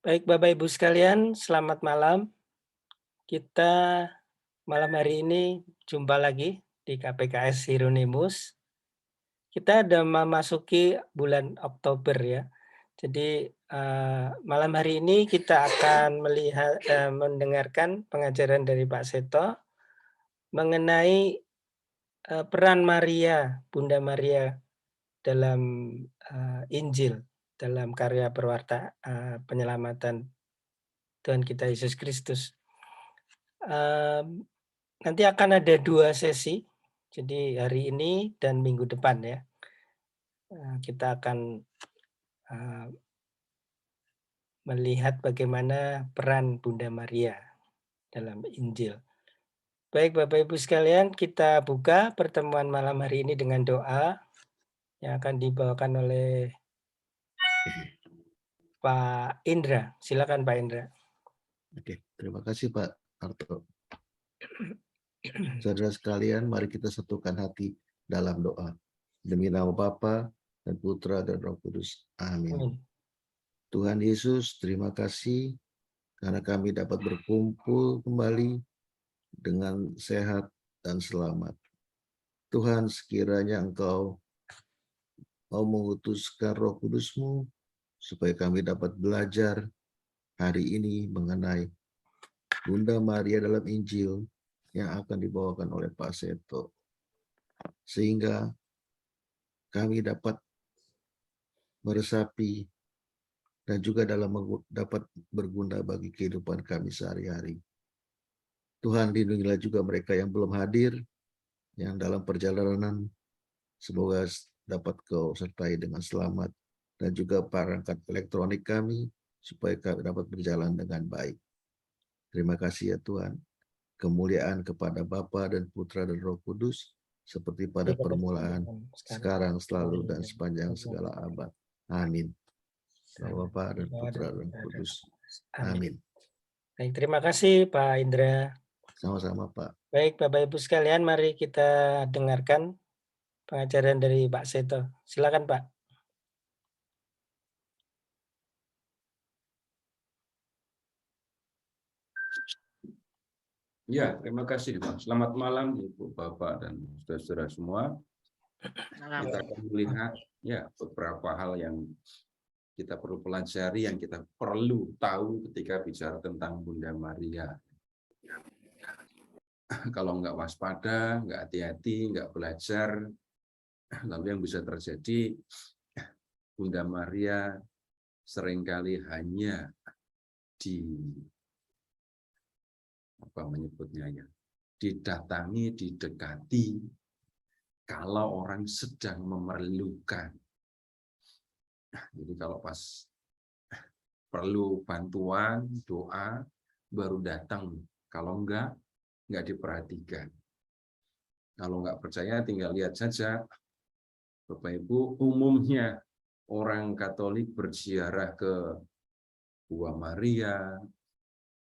Baik Bapak Ibu sekalian, selamat malam. Kita malam hari ini jumpa lagi di KPKS Hieronymus. Kita udah memasuki bulan Oktober ya. Jadi, malam hari ini kita akan mendengarkan pengajaran dari Pak Seto mengenai, peran Maria, Bunda Maria dalam, Injil, dalam karya penyelamatan Tuhan kita Yesus Kristus. Mmm, Nanti akan ada 2 sesi, jadi hari ini dan minggu depan ya. Kita akan, eee, melihat bagaimana peran Bunda Maria dalam Injil. Baik Bapak Ibu sekalian, kita buka pertemuan malam hari ini dengan doa yang akan dibawakan oleh Pak Indra. Silakan Pak Indra. Oke, terima kasih Pak Arto. Saudara sekalian, mari kita satukan hati dalam doa. Demi nama Bapa dan Putra dan Roh Kudus. Amin. Amin. Tuhan Yesus, terima kasih karena kami dapat berkumpul kembali dengan sehat dan selamat. Tuhan, sekiranya Engkau mau mengutuskan Roh Kudus-Mu supaya kami dapat belajar hari ini mengenai Bunda Maria dalam Injil yang akan dibawakan oleh Pak Seto. Sehingga kami dapat meresapi dan juga dapat berguna bagi kehidupan kami sehari-hari. Tuhan, lindungilah juga mereka yang belum hadir, yang dalam perjalanan, semoga dapat Kau sertai dengan selamat, dan juga perangkat elektronik kami, supaya kami dapat berjalan dengan baik. Terima kasih ya Tuhan. Kemuliaan kepada Bapa dan Putra dan Roh Kudus, seperti pada permulaan, sekarang, selalu, dan sepanjang segala abad. Amin. Bapa dan Putra dan Kudus. Amin. Baik, terima kasih Pak Indra. Sama-sama Pak. Baik Bapak Ibu sekalian, mari kita dengarkan pengajaran dari Pak Seto. Silakan Pak. Ya, terima kasih Pak. Selamat malam Ibu, Bapak, dan saudara-saudara semua. Kita akan melihat ya beberapa hal yang kita perlu pelajari, yang kita perlu tahu ketika bicara tentang Bunda Maria. Kalau nggak waspada, nggak hati-hati, nggak belajar, lalu yang bisa terjadi, Bunda Maria seringkali hanya didatangi, didekati kalau orang sedang memerlukan. Jadi kalau pas perlu bantuan, doa, baru datang. Kalau enggak diperhatikan. Kalau enggak percaya, tinggal lihat saja. Bapak Ibu, umumnya orang Katolik berziarah ke Gua Maria,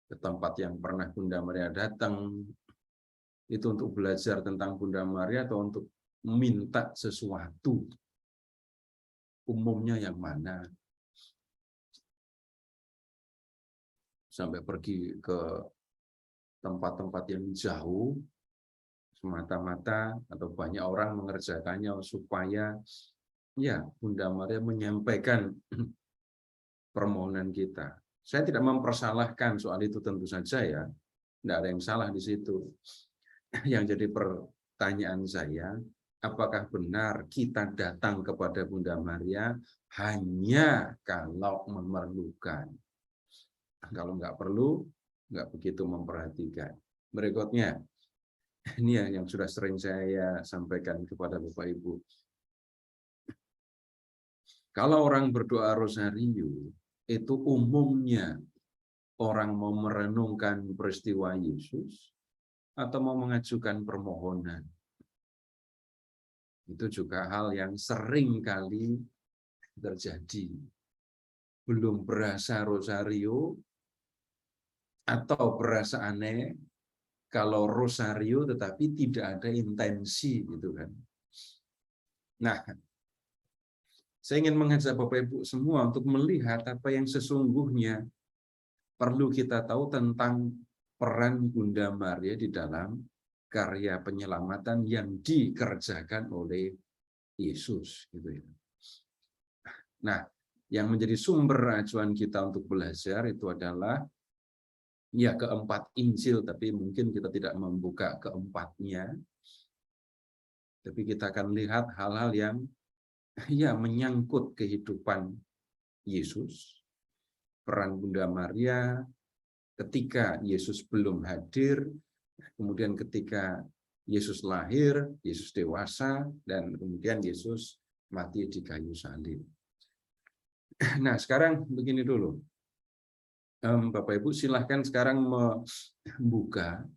ke tempat yang pernah Bunda Maria datang, itu untuk belajar tentang Bunda Maria atau untuk minta sesuatu. Umumnya yang mana? Sampai pergi ke tempat-tempat yang jauh, semata-mata atau banyak orang mengerjakannya supaya ya Bunda Maria menyampaikan permohonan kita. Saya tidak mempersalahkan soal itu, tentu saja ya, tidak ada yang salah di situ. Yang jadi pertanyaan saya, apakah benar kita datang kepada Bunda Maria hanya kalau memerlukan? Kalau nggak perlu, nggak begitu memperhatikan. Berikutnya, ini yang sudah sering saya sampaikan kepada Bapak Ibu. Kalau orang berdoa rosario, itu umumnya orang mau merenungkan peristiwa Yesus atau mau mengajukan permohonan. Itu juga hal yang sering kali terjadi. Belum berasa rosario atau berasa aneh kalau rosario tetapi tidak ada intensi gitu kan. Nah, Saya ingin mengajak Bapak Ibu semua untuk melihat apa yang sesungguhnya perlu kita tahu tentang peran Bunda Maria di dalam karya penyelamatan yang dikerjakan oleh Yesus, gitu ya. Nah, yang menjadi sumber acuan kita untuk belajar itu adalah ya keempat Injil, tapi mungkin kita tidak membuka keempatnya. Tapi kita akan lihat hal-hal yang ya menyangkut kehidupan Yesus, peran Bunda Maria ketika Yesus belum hadir, kemudian ketika Yesus lahir, Yesus dewasa, dan kemudian Yesus mati di kayu salib. Nah, sekarang begini dulu. Bapak Ibu silahkan sekarang membuka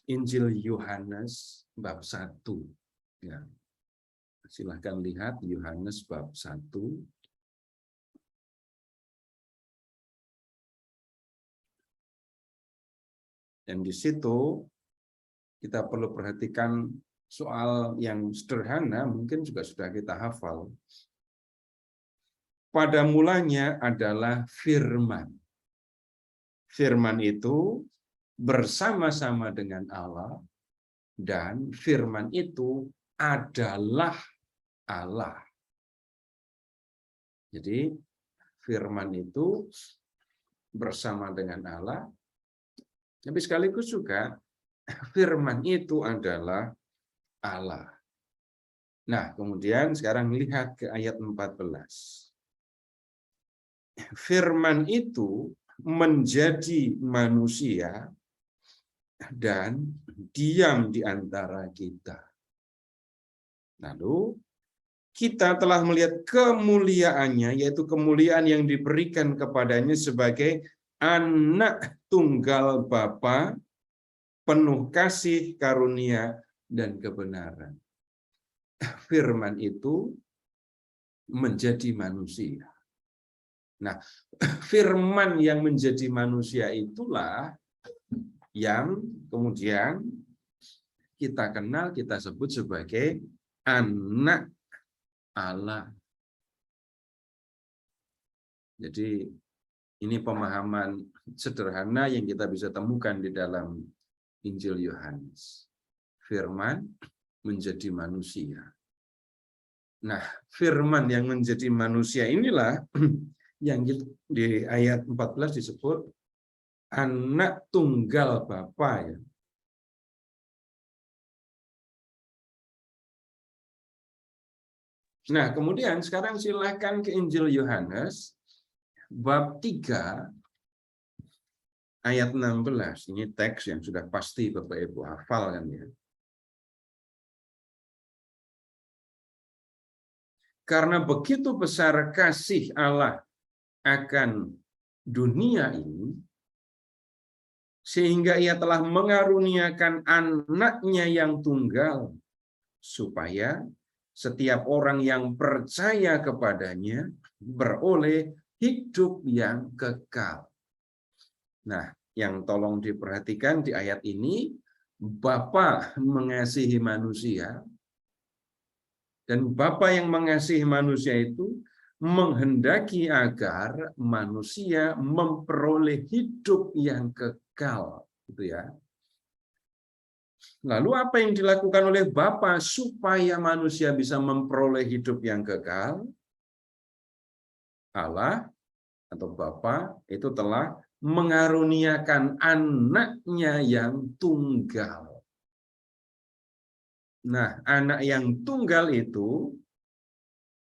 Injil Yohanes bab 1. Ya. Silahkan lihat Yohanes bab 1. Dan di situ kita perlu perhatikan soal yang sederhana, mungkin juga sudah kita hafal. Pada mulanya adalah firman. Firman itu bersama-sama dengan Allah, dan firman itu adalah Allah. Jadi firman itu bersama dengan Allah, tapi sekaligus juga firman itu adalah Allah. Nah, kemudian sekarang lihat ke ayat 14. Firman itu menjadi manusia dan diam di antara kita. Lalu kita telah melihat kemuliaannya, yaitu kemuliaan yang diberikan kepadanya sebagai anak tunggal Bapa, penuh kasih, karunia, dan kebenaran. Firman itu menjadi manusia. Nah, firman yang menjadi manusia itulah yang kemudian kita kenal, kita sebut sebagai anak Allah. Jadi ini pemahaman sederhana yang kita bisa temukan di dalam Injil Yohanes. Firman menjadi manusia. Nah, firman yang menjadi manusia inilah yang di ayat 14 disebut anak tunggal Bapa, ya. Nah, kemudian sekarang silakan ke Injil Yohanes bab 3 ayat 16. Ini teks yang sudah pasti Bapak Ibu hafal kan ya. Karena begitu besar kasih Allah akan dunia ini, sehingga ia telah mengaruniakan anaknya yang tunggal, supaya setiap orang yang percaya kepadanya beroleh hidup yang kekal. Nah, yang tolong diperhatikan di ayat ini, Bapa mengasihi manusia, dan Bapa yang mengasihi manusia itu menghendaki agar manusia memperoleh hidup yang kekal, gitu ya. Lalu apa yang dilakukan oleh Bapa supaya manusia bisa memperoleh hidup yang kekal? Allah atau Bapa itu telah mengaruniakan anaknya yang tunggal. Nah, anak yang tunggal itu,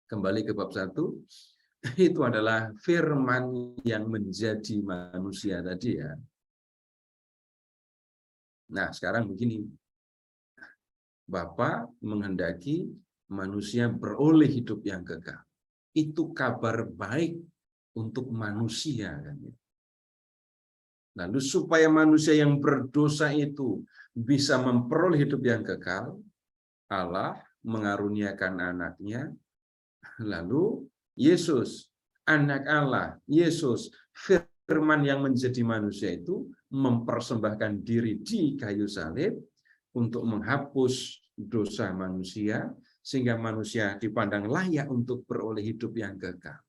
kembali ke bab 1, itu adalah firman yang menjadi manusia tadi ya. Nah, sekarang begini. Bapa menghendaki manusia beroleh hidup yang kekal. Itu kabar baik untuk manusia kan ya. Lalu supaya manusia yang berdosa itu bisa memperoleh hidup yang kekal, Allah mengaruniakan anaknya, lalu Yesus, anak Allah, Yesus, firman yang menjadi manusia itu mempersembahkan diri di kayu salib untuk menghapus dosa manusia, sehingga manusia dipandang layak untuk beroleh hidup yang kekal.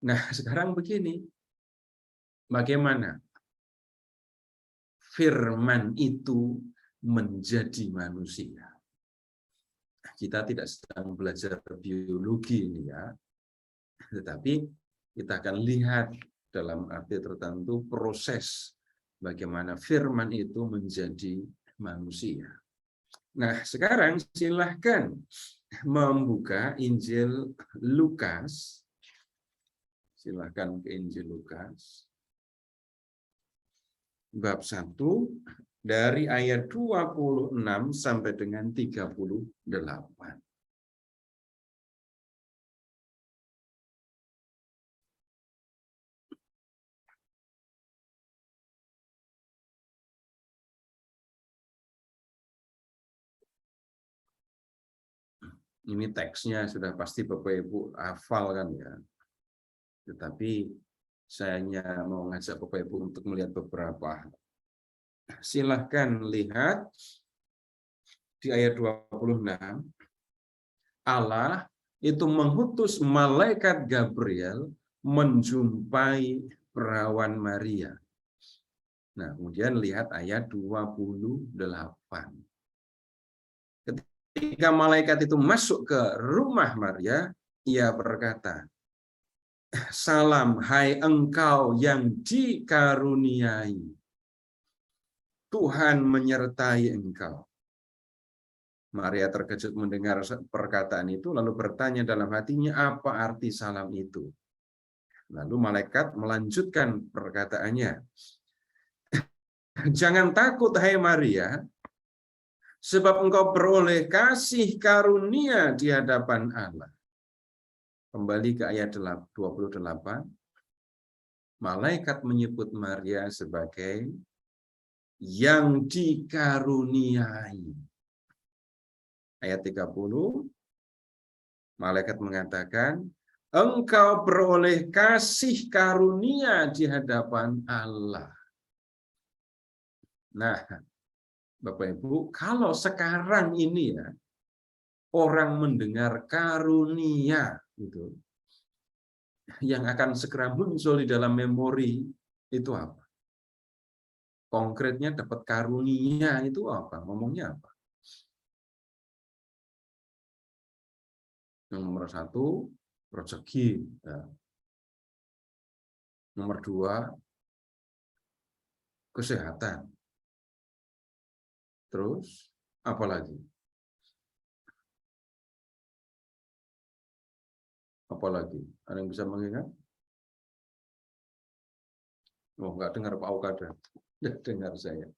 Nah, sekarang begini, bagaimana firman itu menjadi manusia? Kita tidak sedang belajar biologi ini ya, tetapi kita akan lihat dalam arti tertentu proses bagaimana firman itu menjadi manusia. Nah, sekarang silahkan membuka Injil Lukas. Silahkan ke Injil Lukas. Bab 1 dari ayat 26 sampai dengan 38. Ini teksnya sudah pasti Bapak Ibu hafal kan ya. Tetapi saya hanya mau ngajak Bapak Ibu untuk melihat beberapa. Silahkan lihat di ayat 26. Allah itu mengutus malaikat Gabriel menjumpai perawan Maria. Nah, kemudian lihat ayat 28. Ketika malaikat itu masuk ke rumah Maria, ia berkata, "Salam, hai engkau yang dikaruniai. Tuhan menyertai engkau." Maria terkejut mendengar perkataan itu, lalu bertanya dalam hatinya, apa arti salam itu? Lalu malaikat melanjutkan perkataannya, "Jangan takut, hai Maria, sebab engkau beroleh kasih karunia di hadapan Allah." Kembali ke ayat 28. Malaikat menyebut Maria sebagai yang dikaruniai. Ayat 30. Malaikat mengatakan, engkau beroleh kasih karunia di hadapan Allah. Nah, Bapak Ibu, kalau sekarang ini ya, orang mendengar karunia gitu, yang akan segera muncul di dalam memori itu apa? Konkretnya dapat karunia itu apa? Ngomongnya apa? Yang nomor 1, rezeki. Ya. Nomor 2, kesehatan. Terus, apa lagi? Apalagi? Ada yang bisa mengingat? Oh, nggak dengar Pak Okada. Nggak dengar saya.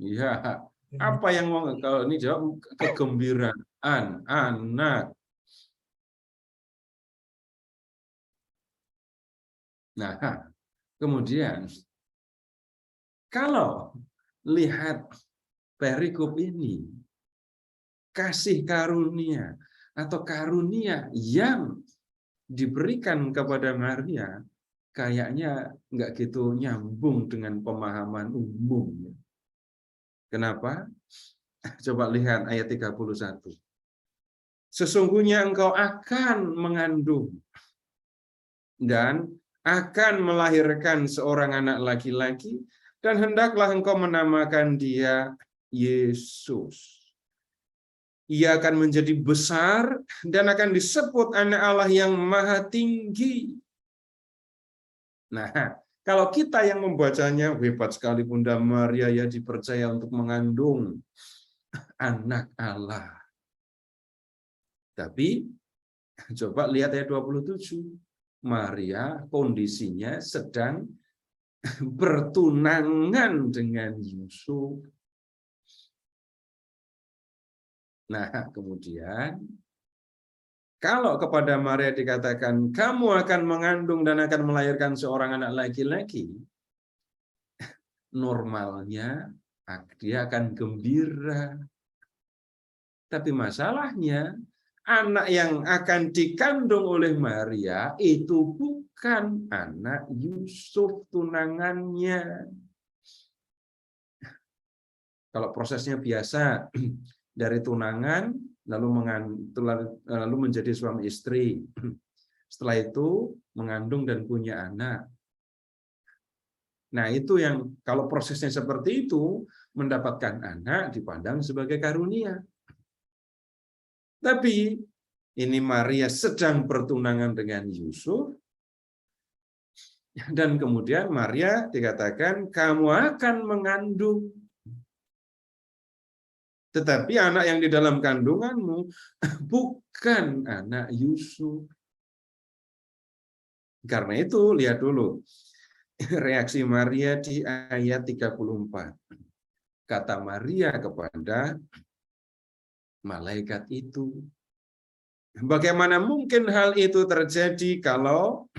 Iya. Apa yang mau kalau ini jawab kegembiraan anak. Nah, kemudian kalau lihat perikop ini, kasih karunia atau karunia yang diberikan kepada Maria kayaknya nggak gitu nyambung dengan pemahaman umum. Kenapa? Coba lihat ayat 31. Sesungguhnya engkau akan mengandung dan akan melahirkan seorang anak laki-laki, dan hendaklah engkau menamakan dia Yesus. Ia akan menjadi besar dan akan disebut anak Allah yang maha tinggi. Nah, kalau kita yang membacanya, hebat sekali Bunda Maria ya dipercaya untuk mengandung anak Allah. Tapi coba lihat ayat 27. Maria kondisinya sedang bertunangan dengan Yusuf. Nah, kemudian kalau kepada Maria dikatakan kamu akan mengandung dan akan melahirkan seorang anak laki-laki, normalnya dia akan gembira. Tapi masalahnya anak yang akan dikandung oleh Maria itu bukan anak Yusuf tunangannya. Kalau prosesnya biasa dari tunangan lalu menjadi suami istri. Setelah itu mengandung dan punya anak. Nah, itu yang kalau prosesnya seperti itu, mendapatkan anak dipandang sebagai karunia. Tapi ini Maria sedang bertunangan dengan Yusuf, dan kemudian Maria dikatakan, kamu akan mengandung. Tetapi anak yang di dalam kandunganmu bukan anak Yusuf. Karena itu, lihat dulu reaksi Maria di ayat 34. Kata Maria kepada malaikat itu, bagaimana mungkin hal itu terjadi kalau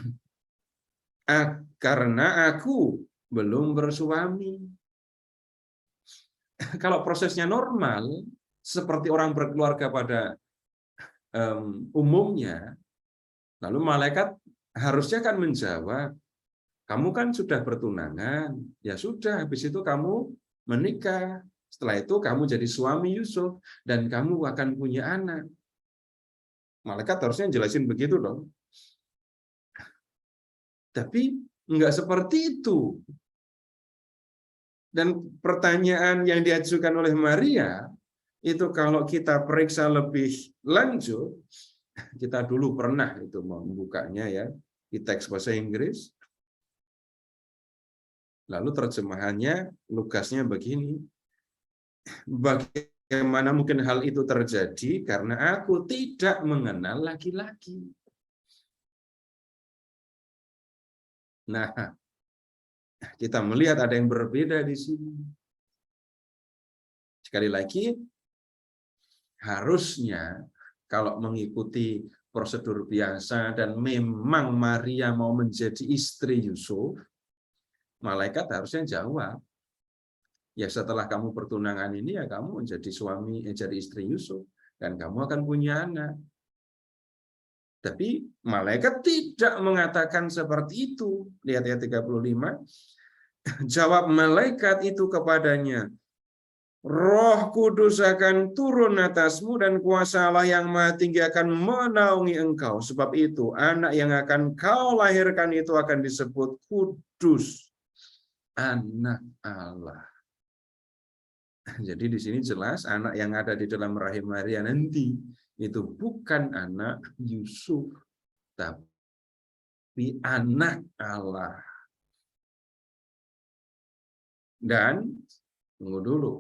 karena aku belum bersuami. Kalau prosesnya normal, seperti orang berkeluarga pada umumnya, lalu malaikat harusnya kan menjawab, kamu kan sudah bertunangan, ya sudah, habis itu kamu menikah. Setelah itu kamu jadi suami Yusuf, dan kamu akan punya anak. Malaikat harusnya jelasin begitu dong. Tapi enggak seperti itu. Dan pertanyaan yang diajukan oleh Maria, itu kalau kita periksa lebih lanjut, kita dulu pernah itu membukanya ya di teks bahasa Inggris. Lalu terjemahannya, Lukasnya begini, bagaimana mungkin hal itu terjadi karena aku tidak mengenal laki-laki. Nah, kita melihat ada yang berbeda di sini. Sekali lagi, harusnya kalau mengikuti prosedur biasa dan memang Maria mau menjadi istri Yusuf, malaikat harusnya jawab, ya setelah kamu bertunangan ini ya kamu menjadi jadi istri Yusuf dan kamu akan punya anak. Tapi malaikat tidak mengatakan seperti itu. Lihat ayat 35. Jawab malaikat itu kepadanya, Roh Kudus akan turun atasmu dan kuasa Allah yang Maha Tinggi akan menaungi engkau. Sebab itu anak yang akan kau lahirkan itu akan disebut kudus, anak Allah. Jadi di sini jelas anak yang ada di dalam rahim Maria nanti itu bukan anak Yusuf, tapi anak Allah. Dan tunggu dulu,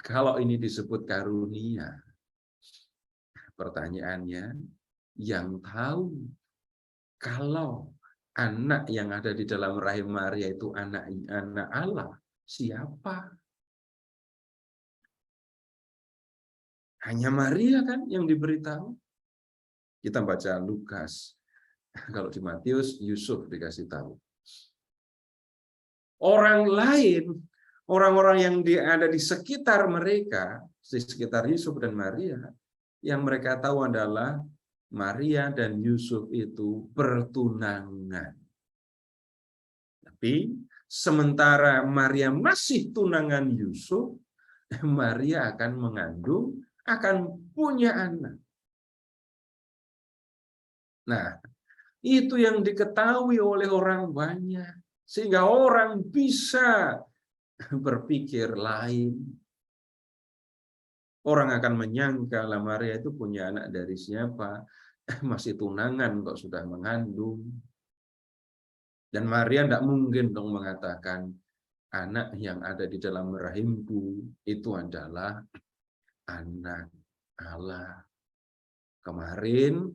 kalau ini disebut karunia, pertanyaannya, yang tahu kalau anak yang ada di dalam rahim Maria itu anak Allah, siapa? Hanya Maria kan yang diberitahu. Kita baca Lukas. Kalau di Matius, Yusuf dikasih tahu. Orang lain, orang-orang yang ada di sekitar mereka, di sekitar Yusuf dan Maria, yang mereka tahu adalah Maria dan Yusuf itu bertunangan. Tapi sementara Maria masih tunangan Yusuf, Maria akan mengandung, akan punya anak. Nah, itu yang diketahui oleh orang banyak. Sehingga orang bisa berpikir lain. Orang akan menyangka lah Maria itu punya anak dari siapa? Masih tunangan kok sudah mengandung. Dan Maria tidak mungkin dong mengatakan anak yang ada di dalam rahimku itu adalah anak Allah. Kemarin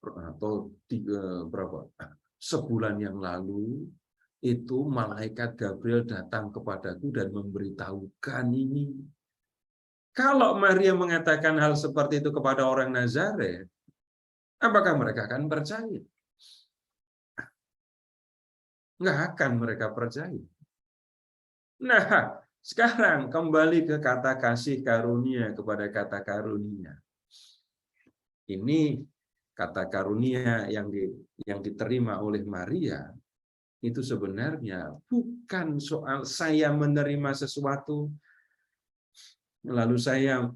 atau sebulan yang lalu itu malaikat Gabriel datang kepadaku dan memberitahukan ini. Kalau Maria mengatakan hal seperti itu kepada orang Nazaret, apakah mereka akan percaya? Nggak akan mereka percaya. Nah, sekarang kembali ke kata kasih karunia kepada kata karunia. ini kata karunia yang diterima oleh Maria itu sebenarnya bukan soal saya menerima sesuatu lalu saya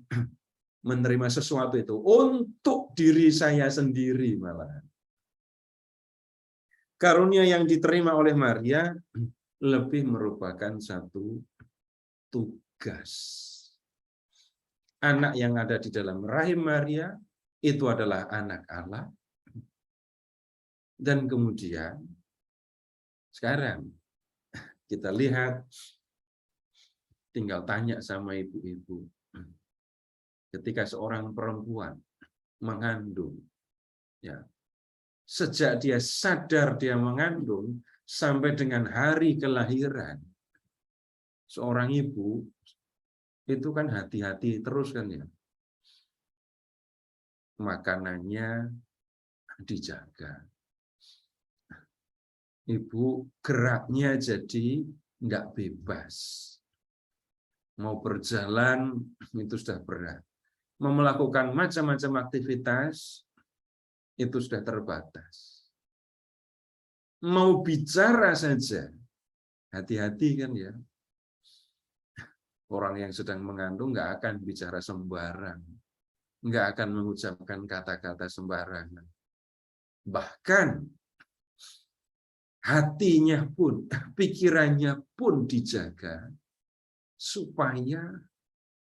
menerima sesuatu itu untuk diri saya sendiri malah. Karunia yang diterima oleh Maria lebih merupakan satu tugas. Anak yang ada di dalam rahim Maria itu adalah anak Allah. Dan kemudian sekarang kita lihat, tinggal tanya sama ibu-ibu. Ketika seorang perempuan mengandung, ya, sejak dia sadar dia mengandung sampai dengan hari kelahiran, seorang ibu itu kan hati-hati terus kan ya. Makanannya dijaga. Ibu geraknya jadi nggak bebas. Mau berjalan itu sudah berat. Mau melakukan macam-macam aktivitas itu sudah terbatas. Mau bicara saja, hati-hati kan ya. Orang yang sedang mengandung nggak akan bicara sembarang. Nggak akan mengucapkan kata-kata sembarangan. Bahkan hatinya pun, pikirannya pun dijaga supaya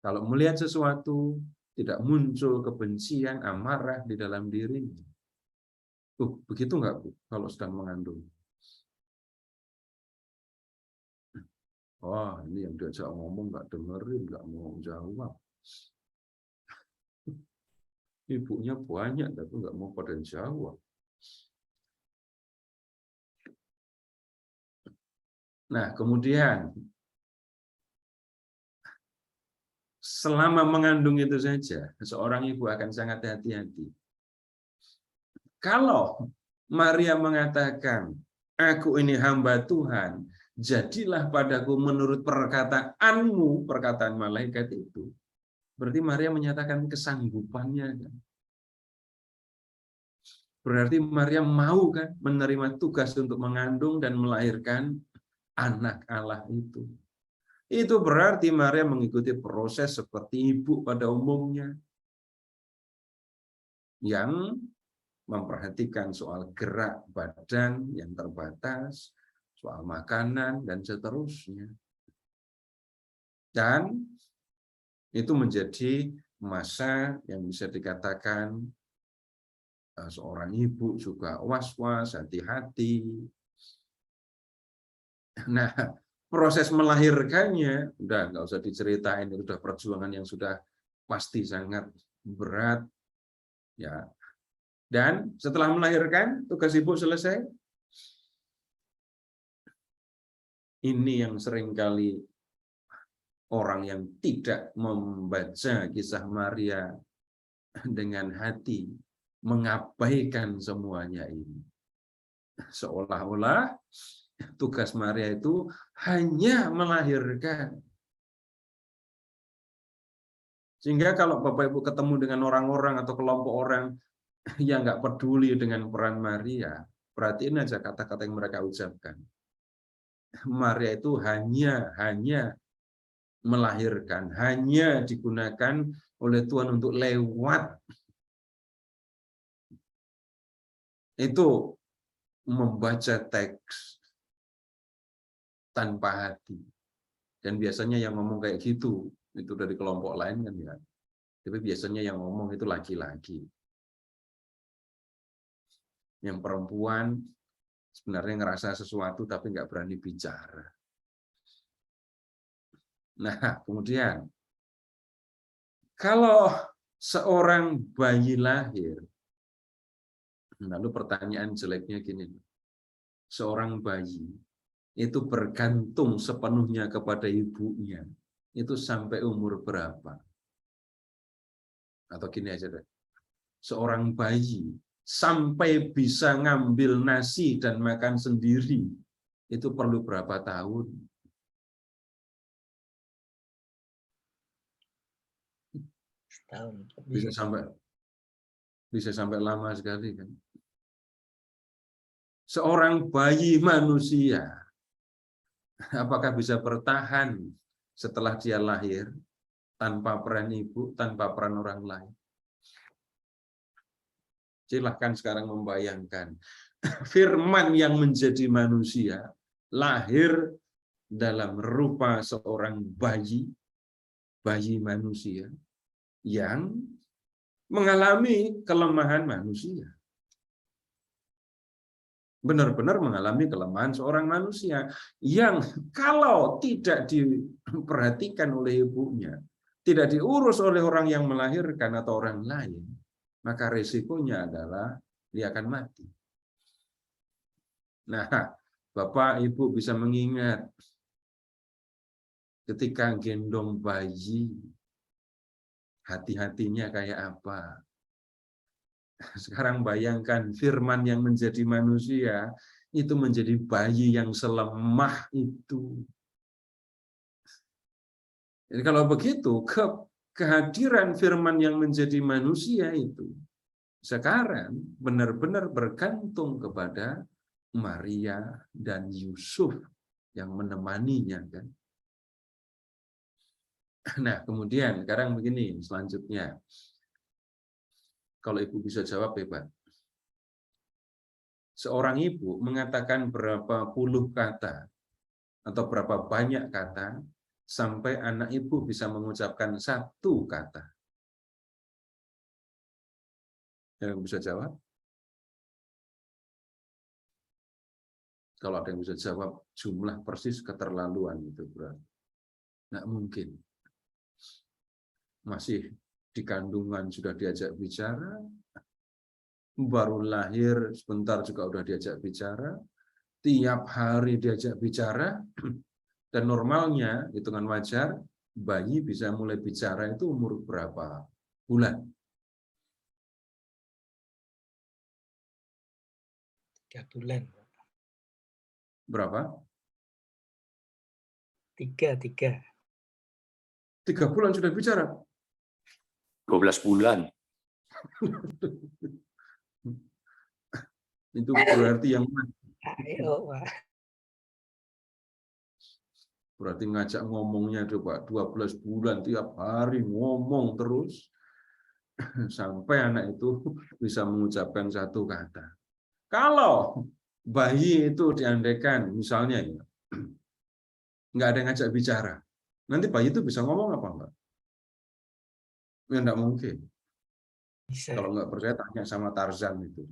kalau melihat sesuatu tidak muncul kebencian, amarah di dalam dirinya. Begitu nggak Bu, kalau sedang mengandung? Wah, ini yang diajak ngomong nggak dengerin, nggak mau jawab. Ibunya banyak, tapi nggak mau pada jawab. Nah, kemudian selama mengandung itu saja, seorang ibu akan sangat hati-hati. Kalau Maria mengatakan, aku ini hamba Tuhan, jadilah padaku menurut perkataanmu, perkataan malaikat itu, berarti Maria menyatakan kesanggupannya. Berarti Maria mau kan menerima tugas untuk mengandung dan melahirkan anak Allah itu. Itu berarti Maria mengikuti proses seperti ibu pada umumnya. Yang memperhatikan soal gerak badan yang terbatas, soal makanan, dan seterusnya. Dan itu menjadi masa yang bisa dikatakan seorang ibu juga was-was, hati-hati. Nah, proses melahirkannya, udah nggak usah diceritain, itu sudah perjuangan yang sudah pasti sangat berat. Ya. Dan setelah melahirkan, tugas ibu selesai. Ini yang seringkali orang yang tidak membaca kisah Maria dengan hati, mengabaikan semuanya ini. Seolah-olah tugas Maria itu hanya melahirkan. Sehingga kalau Bapak Ibu ketemu dengan orang-orang atau kelompok orang yang nggak peduli dengan peran Maria, perhatiin aja kata-kata yang mereka ucapkan. Maria itu hanya melahirkan, hanya digunakan oleh Tuhan untuk lewat. Itu membaca teks tanpa hati. Dan biasanya yang ngomong kayak gitu, itu dari kelompok lain kan ya. Tapi biasanya yang ngomong itu laki-laki. Yang perempuan sebenarnya ngerasa sesuatu tapi nggak berani bicara. Nah, kemudian kalau seorang bayi lahir, lalu pertanyaan jeleknya gini, seorang bayi itu bergantung sepenuhnya kepada ibunya, itu sampai umur berapa? Atau gini aja deh, seorang bayi sampai bisa ngambil nasi dan makan sendiri, itu perlu berapa tahun? Setahun. Bisa sampai Bisa sampai lama sekali kan. Seorang bayi manusia, apakah bisa bertahan setelah dia lahir tanpa peran ibu, tanpa peran orang lain? Silahkan sekarang membayangkan. Firman yang menjadi manusia, lahir dalam rupa seorang bayi manusia, yang mengalami kelemahan manusia. Benar-benar mengalami kelemahan seorang manusia yang kalau tidak diperhatikan oleh ibunya, tidak diurus oleh orang yang melahirkan atau orang lain, maka resikonya adalah dia akan mati. Nah, Bapak Ibu bisa mengingat ketika gendong bayi, hati-hatinya kayak apa. Sekarang bayangkan firman yang menjadi manusia, itu menjadi bayi yang selemah itu. Jadi kalau begitu, kehadiran firman yang menjadi manusia itu sekarang benar-benar bergantung kepada Maria dan Yusuf yang menemaninya kan. Nah, kemudian sekarang begini selanjutnya. Kalau ibu bisa jawab hebat. Seorang ibu mengatakan berapa puluh kata atau berapa banyak kata sampai anak ibu bisa mengucapkan satu kata. Yang bisa jawab? Kalau ada yang bisa jawab jumlah persis keterlaluan itu berarti. Nggak mungkin. Masih di kandungan sudah diajak bicara, baru lahir sebentar juga udah diajak bicara, tiap hari diajak bicara, dan normalnya hitungan wajar bayi bisa mulai bicara itu umur berapa bulan? 3 bulan. Berapa? 3. 3 bulan sudah bicara. 12 bulan. Itu berarti yang Ayo, Pak. berarti ngajak ngomongnya coba 12 bulan tiap hari ngomong terus sampai anak itu bisa mengucapkan satu kata. Kalau bayi itu diandaikan misalnya ya, nggak ada yang ngajak bicara, nanti bayi itu bisa ngomong apa enggak? Ya enggak mungkin. Bisa. Kalau nggak percaya tanya sama Tarzan itu.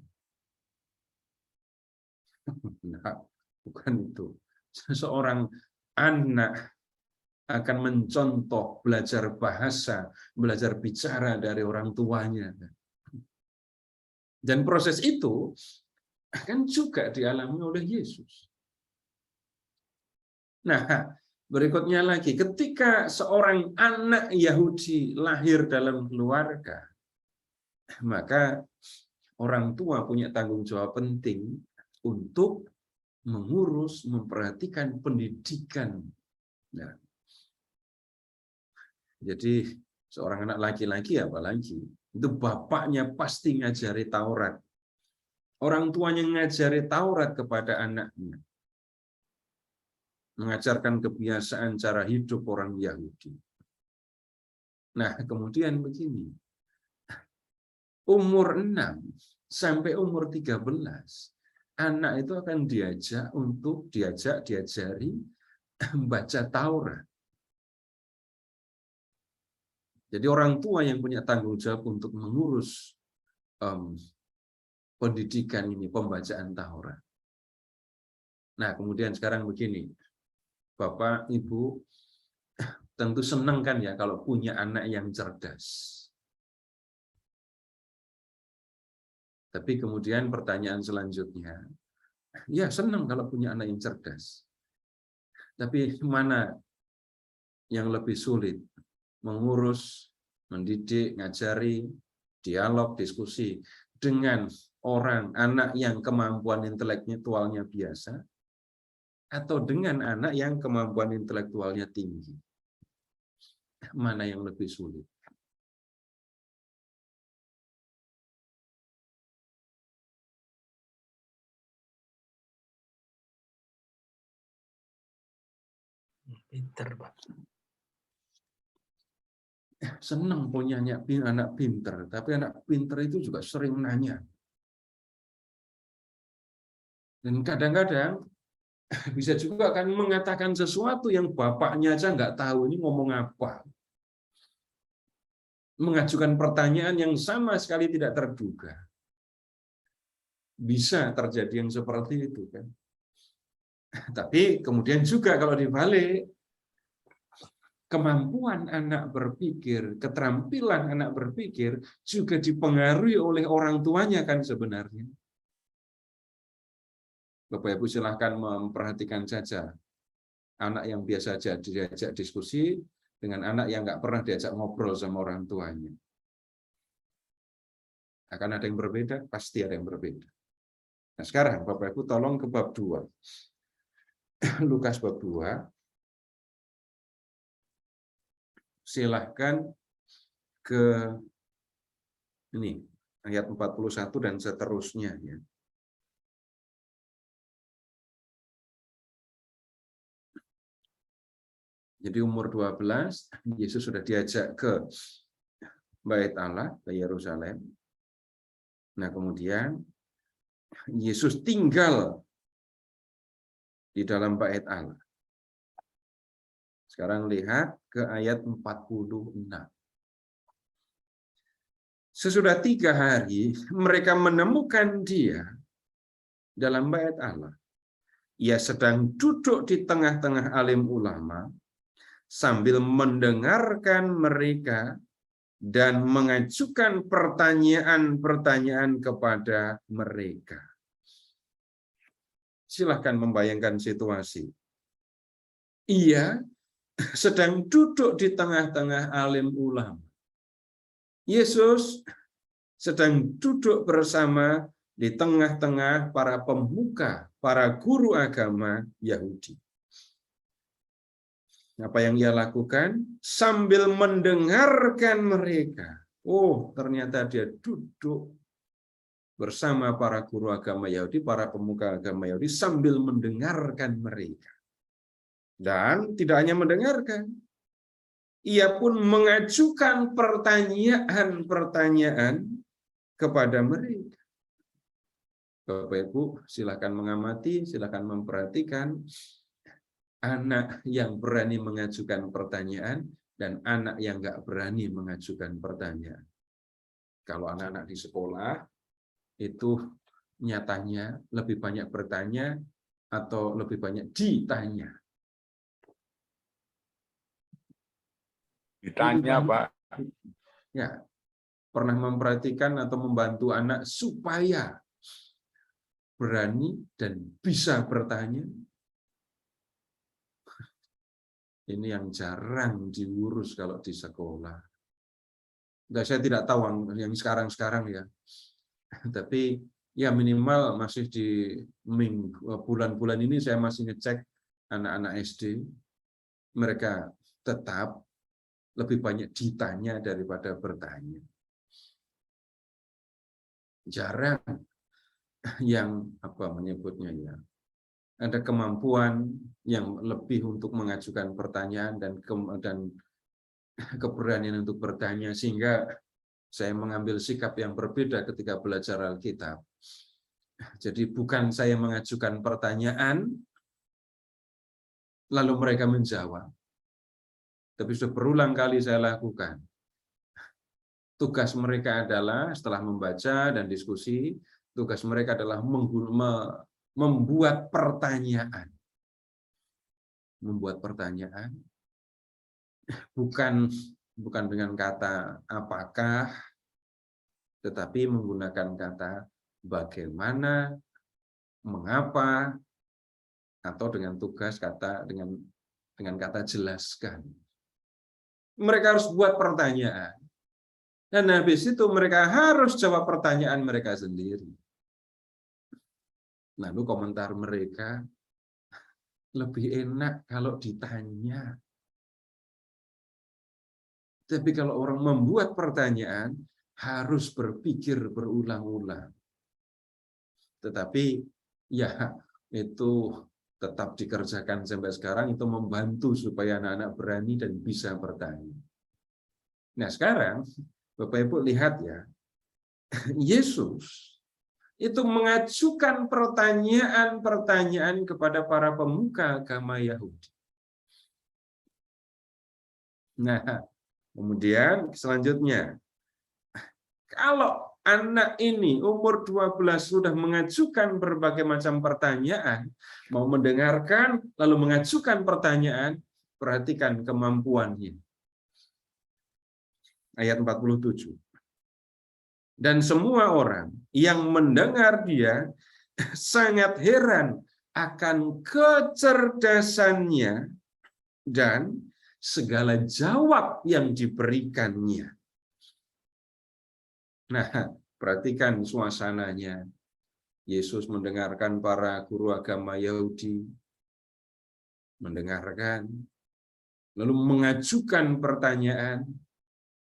Nah, bukan itu. Seorang anak akan mencontoh belajar bahasa, belajar bicara dari orang tuanya. Dan proses itu akan juga dialami oleh Yesus. Nah, berikutnya lagi, ketika seorang anak Yahudi lahir dalam keluarga, maka orang tua punya tanggung jawab penting untuk mengurus, memperhatikan pendidikan. Nah, jadi seorang anak laki-laki apalagi, itu bapaknya pasti ngajari Taurat. Orang tuanya ngajari Taurat kepada anaknya. Mengajarkan kebiasaan cara hidup orang Yahudi. Nah, kemudian begini. Umur 6 sampai umur 13, anak itu akan diajari membaca Taurat. Jadi orang tua yang punya tanggung jawab untuk mengurus pendidikan ini, pembacaan Taurat. Nah, kemudian sekarang begini, Bapak, Ibu, tentu senang kan ya kalau punya anak yang cerdas. Tapi kemudian pertanyaan selanjutnya, ya senang kalau punya anak yang cerdas. Tapi mana yang lebih sulit? Mengurus, mendidik, ngajari, dialog, diskusi dengan anak yang kemampuan intelektualnya biasa, atau dengan anak yang kemampuan intelektualnya tinggi. Mana yang lebih sulit? Pinter, Pak. Senang punya anak pinter, tapi anak pinter itu juga sering nanya. Dan kadang-kadang bisa juga kan mengatakan sesuatu yang bapaknya aja nggak tahu ini ngomong apa. Mengajukan pertanyaan yang sama sekali tidak terduga. Bisa terjadi yang seperti itu kan. Tapi kemudian juga kalau dibalik, kemampuan anak berpikir, keterampilan anak berpikir juga dipengaruhi oleh orang tuanya kan sebenarnya. Bapak Ibu silahkan memperhatikan saja anak yang biasa aja diajak diskusi dengan anak yang nggak pernah diajak ngobrol sama orang tuanya. Akan ada yang berbeda, pasti ada yang berbeda. Nah sekarang Bapak Ibu tolong ke bab 2. Lukas bab 2. Silahkan ke ini ayat 41 dan seterusnya ya. Jadi umur 12 Yesus sudah diajak ke Bait Allah, ke Yerusalem. Nah, kemudian Yesus tinggal di dalam Bait Allah. Sekarang lihat ke ayat 46. Sesudah 3 hari, mereka menemukan dia dalam Bait Allah. Ia sedang duduk di tengah-tengah alim ulama sambil mendengarkan mereka dan mengajukan pertanyaan-pertanyaan kepada mereka. Silahkan membayangkan situasi. Ia sedang duduk di tengah-tengah alim ulama. Yesus sedang duduk bersama di tengah-tengah para pemuka, para guru agama Yahudi. Apa yang ia lakukan? Sambil mendengarkan mereka. Oh, ternyata dia duduk bersama para guru agama Yahudi, para pemuka agama Yahudi, sambil mendengarkan mereka. Dan tidak hanya mendengarkan, ia pun mengajukan pertanyaan-pertanyaan kepada mereka. Bapak Ibu, silakan mengamati, silakan memperhatikan anak yang berani mengajukan pertanyaan dan anak yang nggak berani mengajukan pertanyaan. Kalau anak-anak di sekolah itu nyatanya lebih banyak bertanya atau lebih banyak ditanya. Ditanya, Pak. Ya, pernah memperhatikan atau membantu anak supaya berani dan bisa bertanya? Ini yang jarang diurus kalau di sekolah. Nah, saya tidak tahu yang sekarang-sekarang ya. Tapi ya minimal masih di bulan-bulan ini saya masih ngecek anak-anak SD. Mereka tetap lebih banyak ditanya daripada bertanya. Jarang yang apa menyebutnya ya. Ada kemampuan yang lebih untuk mengajukan pertanyaan dan keberanian untuk bertanya, sehingga saya mengambil sikap yang berbeda ketika belajar Alkitab. Jadi bukan saya mengajukan pertanyaan lalu mereka menjawab, tapi sudah berulang kali saya lakukan. Tugas mereka adalah setelah membaca dan diskusi, tugas mereka adalah membuat pertanyaan. Membuat pertanyaan bukan dengan kata apakah, tetapi menggunakan kata bagaimana, mengapa, atau dengan tugas kata dengan kata jelaskan. Mereka harus buat pertanyaan. Dan habis itu mereka harus jawab pertanyaan mereka sendiri. Lalu komentar mereka, lebih enak kalau ditanya. Tapi kalau orang membuat pertanyaan, harus berpikir berulang-ulang. Tetapi ya itu tetap dikerjakan sampai sekarang itu membantu supaya anak-anak berani dan bisa bertanya. Nah sekarang Bapak Ibu lihat ya, Yesus itu mengajukan pertanyaan-pertanyaan kepada para pemuka agama Yahudi. Nah, kemudian selanjutnya, kalau anak ini umur 12 sudah mengajukan berbagai macam pertanyaan, mau mendengarkan lalu mengajukan pertanyaan, perhatikan kemampuannya. Ayat 47. Dan semua orang yang mendengar dia sangat heran akan kecerdasannya dan segala jawab yang diberikannya. Nah, perhatikan suasananya. Yesus mendengarkan para guru agama Yahudi, mendengarkan, lalu mengajukan pertanyaan.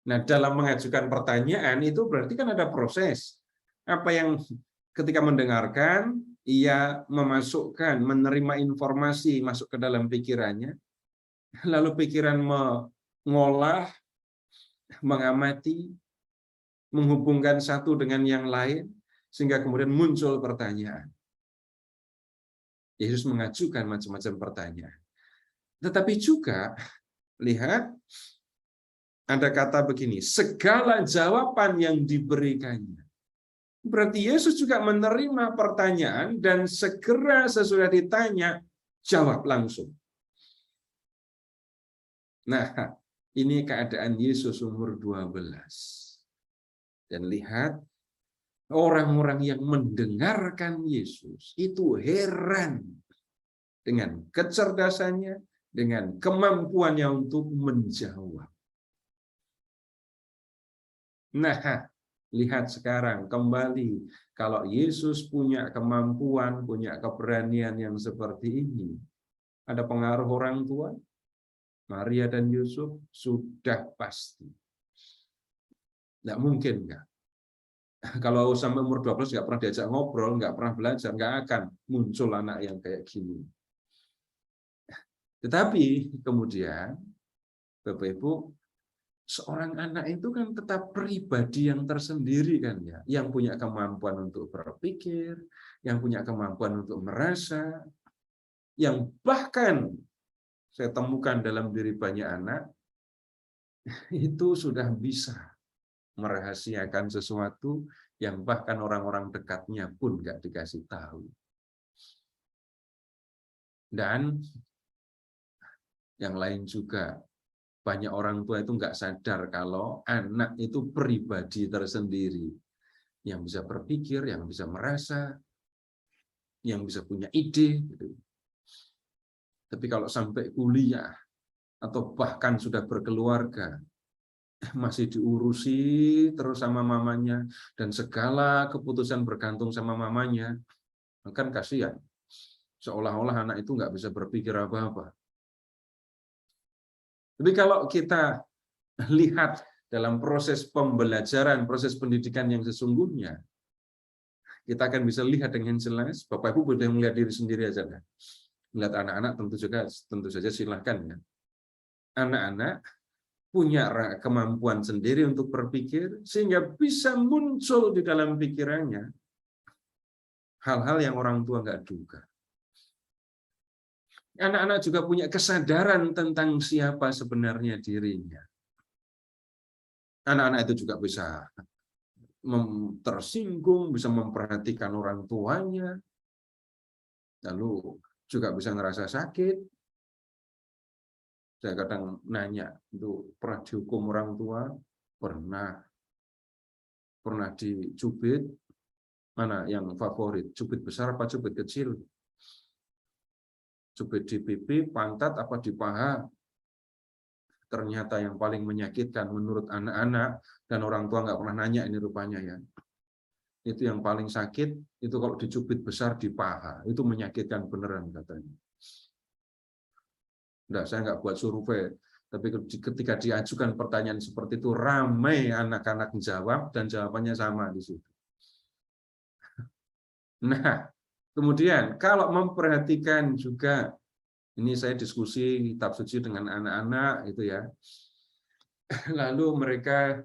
Nah, dalam mengajukan pertanyaan itu berarti kan ada proses. Apa yang ketika mendengarkan, ia memasukkan, menerima informasi masuk ke dalam pikirannya, lalu pikiran mengolah, mengamati, menghubungkan satu dengan yang lain, sehingga kemudian muncul pertanyaan. Yesus mengajukan macam-macam pertanyaan. Tetapi juga, lihat, ada kata begini, segala jawaban yang diberikannya. Berarti Yesus juga menerima pertanyaan dan segera sesudah ditanya, jawab langsung. Nah, ini keadaan Yesus umur 12. Dan lihat, orang-orang yang mendengarkan Yesus itu heran dengan kecerdasannya, dengan kemampuannya untuk menjawab. Nah, lihat sekarang kembali, kalau Yesus punya kemampuan, punya keberanian yang seperti ini, ada pengaruh orang tua, Maria dan Yusuf, sudah pasti. Nggak mungkin, nggak. Kalau sampai umur 12 nggak pernah diajak ngobrol, nggak pernah belajar, nggak akan muncul anak yang kayak gini. Tetapi kemudian, Bapak Ibu, seorang anak itu kan tetap pribadi yang tersendiri kan ya, yang punya kemampuan untuk berpikir, yang punya kemampuan untuk merasa, yang bahkan saya temukan dalam diri banyak anak itu sudah bisa merahasiakan sesuatu yang bahkan orang-orang dekatnya pun nggak dikasih tahu. Dan yang lain juga, banyak orang tua itu nggak sadar kalau anak itu pribadi tersendiri, yang bisa berpikir, yang bisa merasa, yang bisa punya ide. Tapi kalau sampai kuliah, atau bahkan sudah berkeluarga, masih diurusi terus sama mamanya, dan segala keputusan bergantung sama mamanya, kan kasihan. Seolah-olah anak itu nggak bisa berpikir apa-apa. Tapi kalau kita lihat dalam proses pembelajaran, proses pendidikan yang sesungguhnya, kita akan bisa lihat dengan jelas. Bapak Ibu boleh melihat diri sendiri aja kan. Melihat anak-anak tentu saja silahkan ya. Anak-anak punya kemampuan sendiri untuk berpikir sehingga bisa muncul di dalam pikirannya hal-hal yang orang tua nggak duga. Anak-anak juga punya kesadaran tentang siapa sebenarnya dirinya. Anak-anak itu juga bisa tersinggung, bisa memperhatikan orang tuanya, lalu juga bisa ngerasa sakit. Saya kadang nanya, itu pernah dihukum orang tua? Pernah dicubit? Mana yang favorit? Cubit besar apa cubit kecil? Cubit di pipi, pantat, apa di paha? Ternyata yang paling menyakitkan menurut anak-anak, dan orang tua nggak pernah nanya ini rupanya ya. Itu yang paling sakit, itu kalau dicubit besar di paha. Itu menyakitkan beneran katanya. Enggak, saya nggak buat survei. Tapi ketika diajukan pertanyaan seperti itu, ramai anak-anak menjawab, dan jawabannya sama di situ. Nah, Kemudian kalau memperhatikan juga, ini saya diskusi kitab suci dengan anak-anak itu ya. Lalu mereka,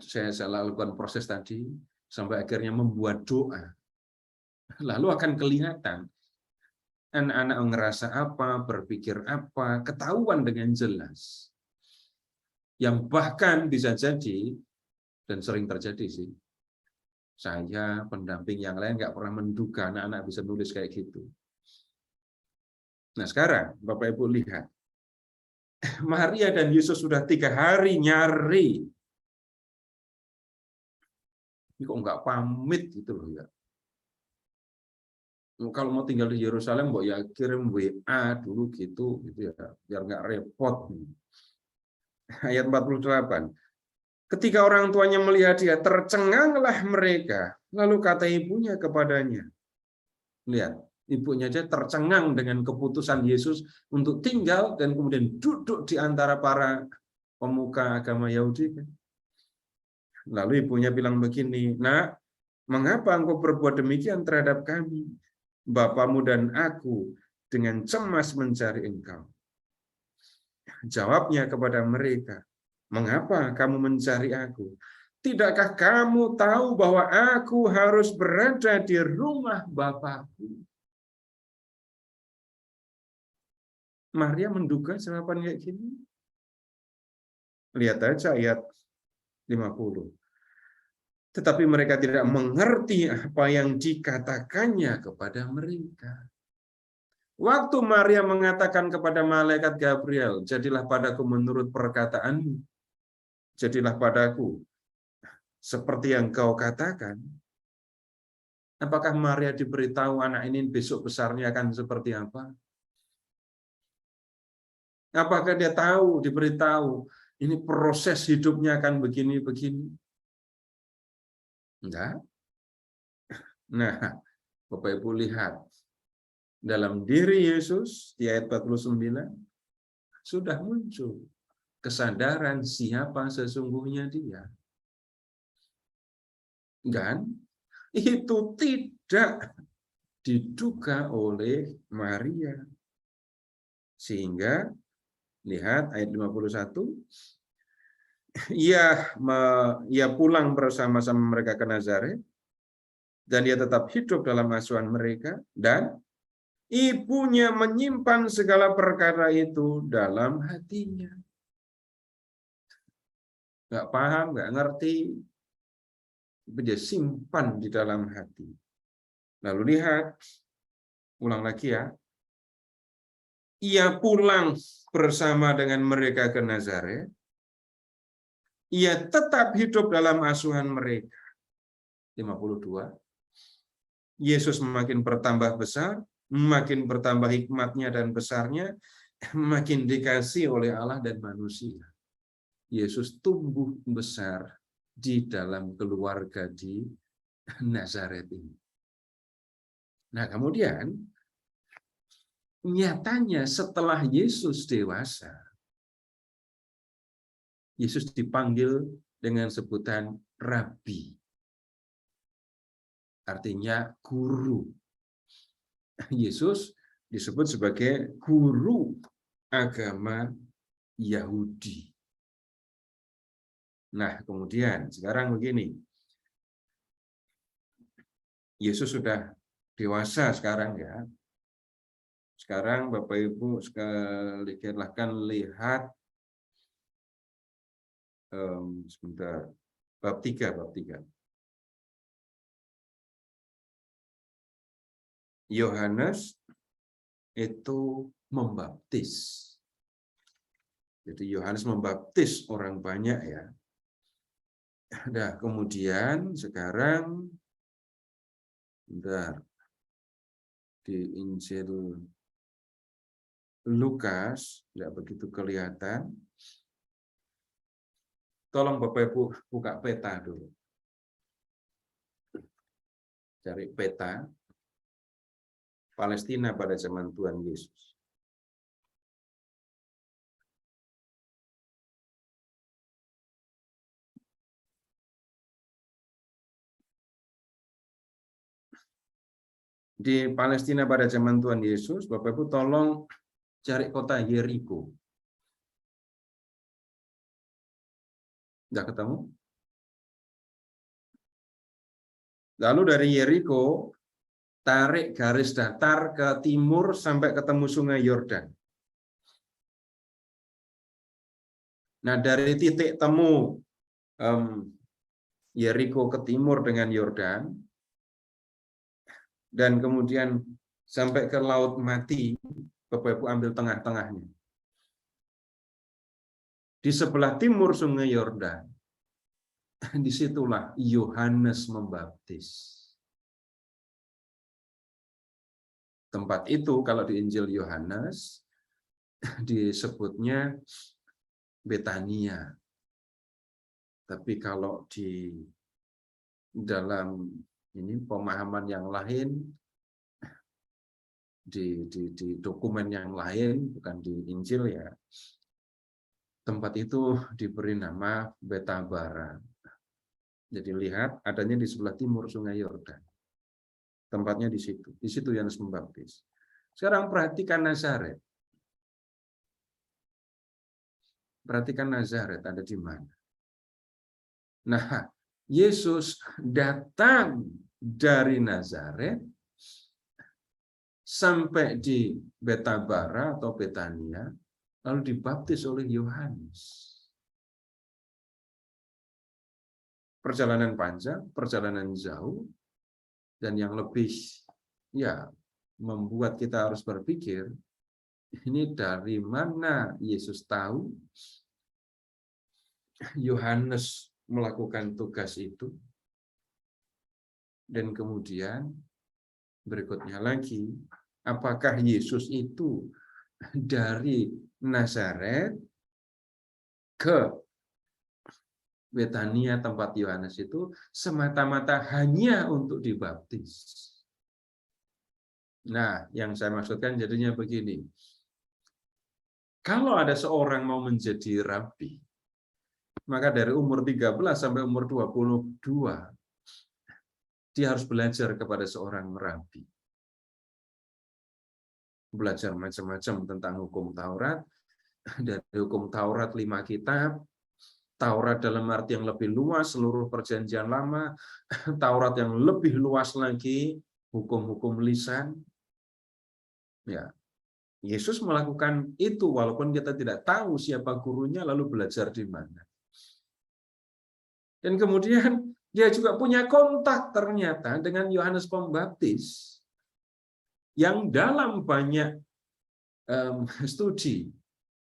saya lakukan proses tadi sampai akhirnya membuat doa. Lalu akan kelihatan anak-anak ngerasa apa, berpikir apa, ketahuan dengan jelas. Yang bahkan bisa jadi, dan sering terjadi sih, saya, pendamping yang lain nggak pernah menduga anak-anak bisa nulis kayak gitu. Nah sekarang, Bapak Ibu lihat, Maria dan Yesus sudah 3 hari nyari. Ini kok nggak pamit gitu loh ya. Kalau mau tinggal di Yerusalem, mbok ya kirim WA dulu gitu ya, biar nggak repot. Ayat 48. Ketika orang tuanya melihat dia, tercenganglah mereka. Lalu kata ibunya kepadanya. Lihat, ibunya aja tercengang dengan keputusan Yesus untuk tinggal dan kemudian duduk di antara para pemuka agama Yahudi. Lalu ibunya bilang begini, "Nak, mengapa engkau berbuat demikian terhadap kami? Bapamu dan aku dengan cemas mencari engkau." Jawabnya kepada mereka, "Mengapa kamu mencari aku? Tidakkah kamu tahu bahwa aku harus berada di rumah Bapakku?" Maria menduga jawaban kayak gini. Lihat aja ayat 50. Tetapi mereka tidak mengerti apa yang dikatakannya kepada mereka. Waktu Maria mengatakan kepada malaikat Gabriel, "Jadilah padaku menurut perkataanmu, jadilah padaku seperti yang kau katakan." Apakah Maria diberitahu anak ini besok besarnya akan seperti apa? Apakah dia tahu, diberitahu, ini proses hidupnya akan begini-begini? Enggak. Nah, Bapak Ibu lihat, dalam diri Yesus, di ayat 49, sudah muncul kesadaran siapa sesungguhnya dia. Dan itu tidak diduga oleh Maria. Sehingga, lihat ayat 51, ia pulang bersama-sama mereka ke Nazaret, dan ia tetap hidup dalam asuhan mereka, dan ibunya menyimpan segala perkara itu dalam hatinya. Nggak paham, nggak ngerti, tapi dia simpan di dalam hati. Lalu lihat, ulang lagi ya. Ia pulang bersama dengan mereka ke Nazaret. Ia tetap hidup dalam asuhan mereka. 52. Yesus makin bertambah besar, makin bertambah hikmatnya dan besarnya, makin dikasih oleh Allah dan manusia. Yesus tumbuh besar di dalam keluarga di Nazaret ini. Nah, kemudian nyatanya setelah Yesus dewasa, Yesus dipanggil dengan sebutan Rabi. Artinya guru. Yesus disebut sebagai guru agama Yahudi. Nah, kemudian sekarang begini. Yesus sudah dewasa sekarang ya. Sekarang Bapak Ibu silahkan lihat sebentar. Bab 3. Yohanes itu membaptis. Jadi Yohanes membaptis orang banyak ya. Nah, kemudian sekarang bentar, di Injil Lukas tidak begitu kelihatan. Tolong Bapak Ibu buka peta dulu. Cari peta Palestina pada zaman Tuhan Yesus. Di Palestina pada zaman Tuhan Yesus, Bapak Ibu tolong cari kota Yeriko. Nggak ketemu? Lalu dari Yeriko, tarik garis datar ke timur sampai ketemu Sungai Yordan. Nah, dari titik temu Yeriko ke timur dengan Yordan, dan kemudian sampai ke Laut Mati, Bapak Ibu ambil tengah-tengahnya. Di sebelah timur Sungai Yordan, disitulah Yohanes membaptis. Tempat itu kalau di Injil Yohanes disebutnya Betania. Tapi kalau di dalam ini pemahaman yang lain, di dokumen yang lain, bukan di Injil ya, tempat itu diberi nama Betabara. Jadi lihat, adanya di sebelah timur Sungai Yordan. Tempatnya di situ. Di situ Yohanes Pembaptis. Sekarang perhatikan Nazaret. Perhatikan Nazaret ada di mana. Nah, Yesus datang dari Nazaret sampai di Betabara atau Betania, lalu dibaptis oleh Yohanes. Perjalanan panjang, perjalanan jauh, dan yang lebih ya membuat kita harus berpikir, ini dari mana Yesus tahu Yohanes melakukan tugas itu? Dan kemudian berikutnya lagi, apakah Yesus itu dari Nazaret ke Betania tempat Yohanes itu semata-mata hanya untuk dibaptis? Nah, yang saya maksudkan jadinya begini. Kalau ada seorang mau menjadi rabi, maka dari umur 13 sampai umur 22, dia harus belajar kepada seorang rabi. Belajar macam-macam tentang hukum Taurat. Dari hukum Taurat 5 kitab, Taurat dalam arti yang lebih luas, seluruh perjanjian lama, Taurat yang lebih luas lagi, hukum-hukum lisan. Ya, Yesus melakukan itu walaupun kita tidak tahu siapa gurunya, lalu belajar di mana. Dan kemudian dia juga punya kontak ternyata dengan Yohanes Pembaptis yang dalam banyak studi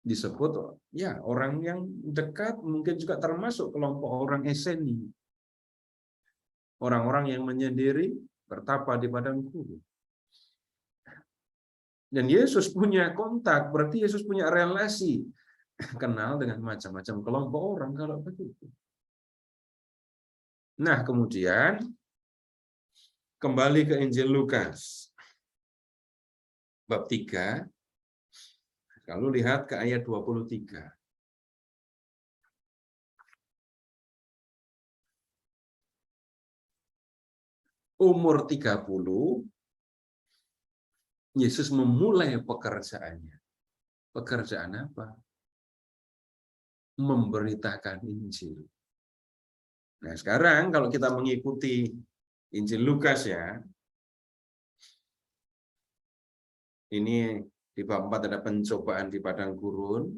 disebut ya orang yang dekat, mungkin juga termasuk kelompok orang Eseni, orang-orang yang menyendiri bertapa di padang gurun. Dan Yesus punya kontak, berarti Yesus punya relasi, kenal dengan macam-macam kelompok orang kalau begitu. Nah, kemudian kembali ke Injil Lukas bab 3. Lalu lihat ke ayat 23. Umur 30, Yesus memulai pekerjaannya. Pekerjaan apa? Memberitakan Injil. Nah, sekarang kalau kita mengikuti Injil Lukas ya, ini di bab 4 ada pencobaan di padang gurun.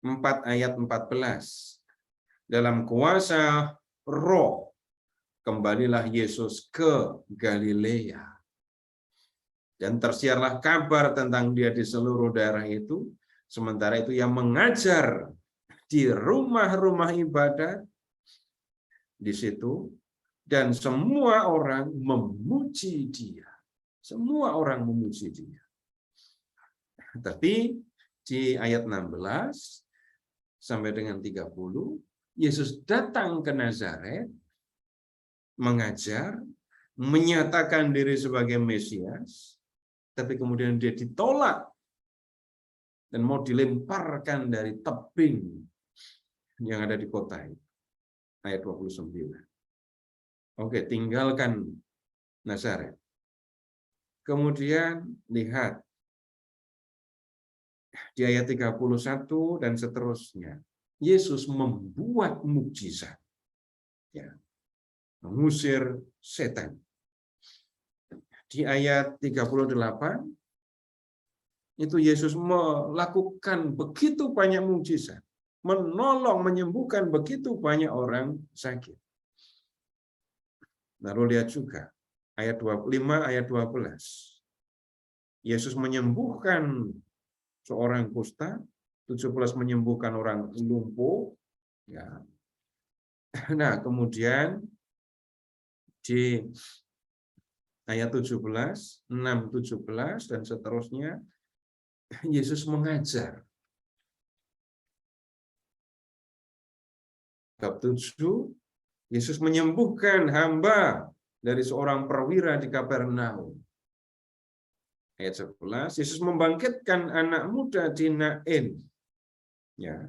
4 ayat 14. Dalam kuasa Roh, kembalilah Yesus ke Galilea. Dan tersiarlah kabar tentang dia di seluruh daerah itu. Sementara itu yang mengajar di rumah-rumah ibadat di situ. Dan semua orang memuji dia. Semua orang memuji dia. Tapi di ayat 16 sampai dengan 30, Yesus datang ke Nazaret, mengajar, menyatakan diri sebagai Mesias, tapi kemudian dia ditolak dan mau dilemparkan dari tebing yang ada di kota itu. Ayat 29. Oke, tinggalkan Nazaret. Kemudian lihat di ayat 31 dan seterusnya. Yesus membuat mukjizat. Ya, mengusir setan. Di ayat 38, itu Yesus melakukan begitu banyak mukjizat. Menolong, menyembuhkan begitu banyak orang sakit. Lalu lihat juga ayat 25, ayat 12. Yesus menyembuhkan seorang kusta, 17 menyembuhkan orang lumpuh. Ya. Nah, kemudian di ayat 17, 6, 17, dan seterusnya, Yesus mengajar. Bab 7, Yesus menyembuhkan hamba dari seorang perwira di Kapernaum. Ayat 11, Yesus membangkitkan anak muda di Nain. Ya.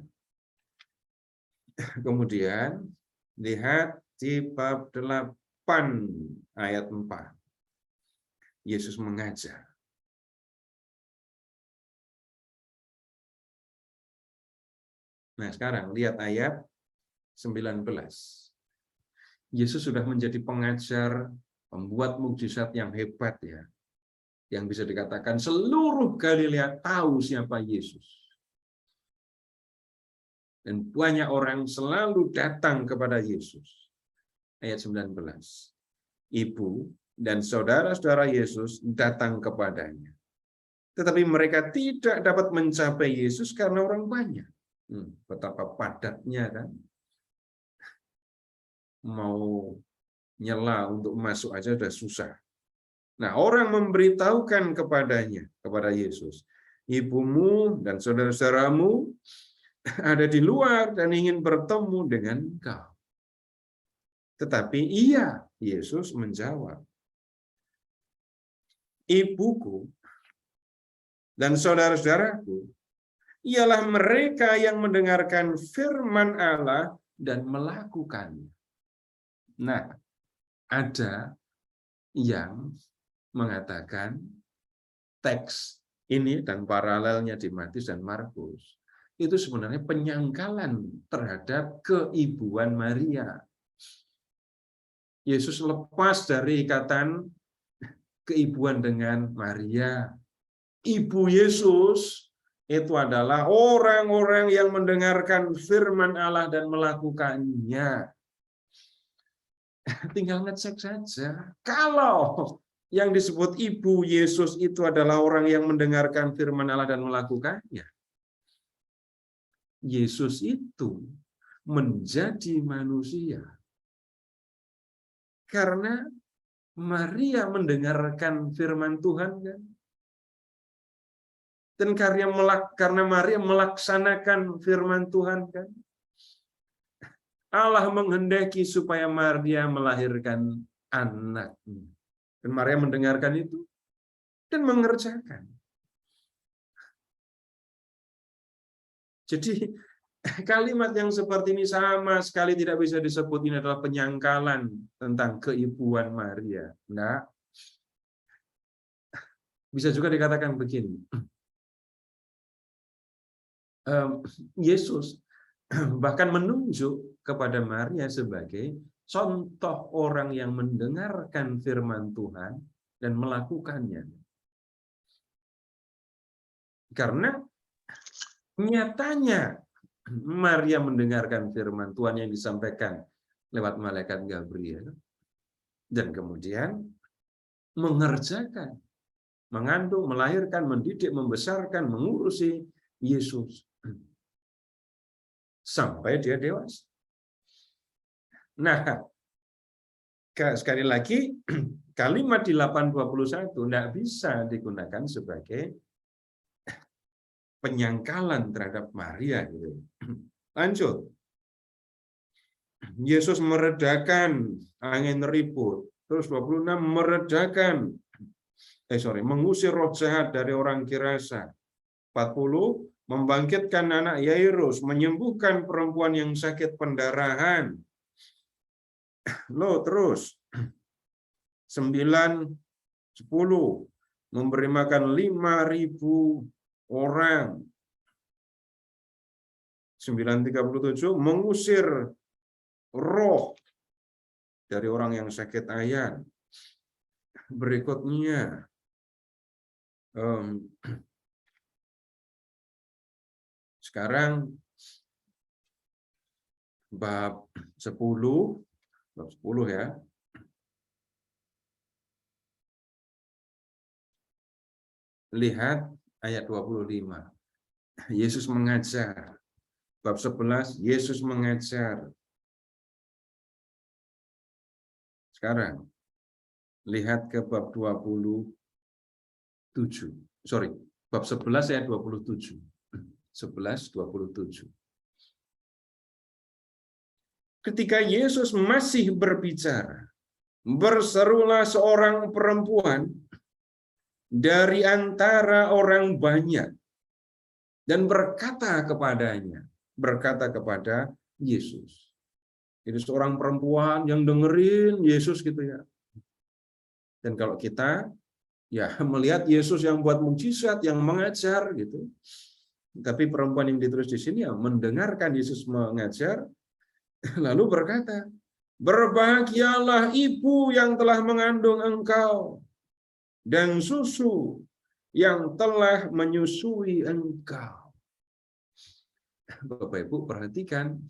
Kemudian lihat di bab 8 ayat 4. Yesus mengajar. Nah, sekarang lihat ayat 19. Yesus sudah menjadi pengajar, pembuat mukjizat yang hebat ya. Yang bisa dikatakan seluruh Galilea tahu siapa Yesus. Dan banyak orang selalu datang kepada Yesus. Ayat 19. Ibu dan saudara-saudara Yesus datang kepadanya. Tetapi mereka tidak dapat mencapai Yesus karena orang banyak. Betapa padatnya kan. Mau nyela untuk masuk aja sudah susah. Nah, orang memberitahukan kepadanya, kepada Yesus, ibumu dan saudara-saudaramu ada di luar dan ingin bertemu dengan engkau. Tetapi ia, Yesus menjawab, ibuku dan saudara-saudaraku ialah mereka yang mendengarkan firman Allah dan melakukannya. Nah, ada yang mengatakan teks ini dan paralelnya di Matius dan Markus itu sebenarnya penyangkalan terhadap keibuan Maria. Yesus lepas dari ikatan keibuan dengan Maria. Ibu Yesus itu adalah orang-orang yang mendengarkan firman Allah dan melakukannya. Tinggal ngecek saja. Kalau yang disebut ibu Yesus itu adalah orang yang mendengarkan firman Allah dan melakukannya, Yesus itu menjadi manusia. Karena Maria mendengarkan firman Tuhan kan? Dan karena Maria melaksanakan firman Tuhan kan? Allah menghendaki supaya Maria melahirkan anaknya. Dan Maria mendengarkan itu dan mengerjakan. Jadi kalimat yang seperti ini sama sekali tidak bisa disebut ini adalah penyangkalan tentang keibuan Maria. Nah, bisa juga dikatakan begini. Yesus bahkan menunjuk kepada Maria sebagai contoh orang yang mendengarkan firman Tuhan dan melakukannya. Karena nyatanya Maria mendengarkan firman Tuhan yang disampaikan lewat malaikat Gabriel dan kemudian mengerjakan, mengandung, melahirkan, mendidik, membesarkan, mengurusi Yesus sampai dia dewasa. Nah, sekali lagi kalimat di 8:21 tidak bisa digunakan sebagai penyangkalan terhadap Maria. Lanjut. Yesus meredakan angin ribut. Terus 26 mengusir roh jahat dari orang Gerasa. 40 membangkitkan anak Yairus, menyembuhkan perempuan yang sakit pendarahan. Loh, terus 9, 10 memberi makan 5.000 orang. 9:37 mengusir roh dari orang yang sakit ayan. Berikutnya sekarang bab 10 ya. Lihat ayat 25. Yesus mengajar. Bab 11 Yesus mengajar. Sekarang lihat ke bab 27. Sorry, bab 11 ayat 27. 11:27. Ketika Yesus masih berbicara, berserulah seorang perempuan dari antara orang banyak dan berkata kepada Yesus. Itu seorang perempuan yang dengerin Yesus gitu ya. Dan kalau kita ya melihat Yesus yang buat mujizat, yang mengajar gitu. Tapi perempuan yang ditulis di sini ya mendengarkan Yesus mengajar, lalu berkata, "Berbahagialah ibu yang telah mengandung engkau dan susu yang telah menyusui engkau." Bapak Ibu perhatikan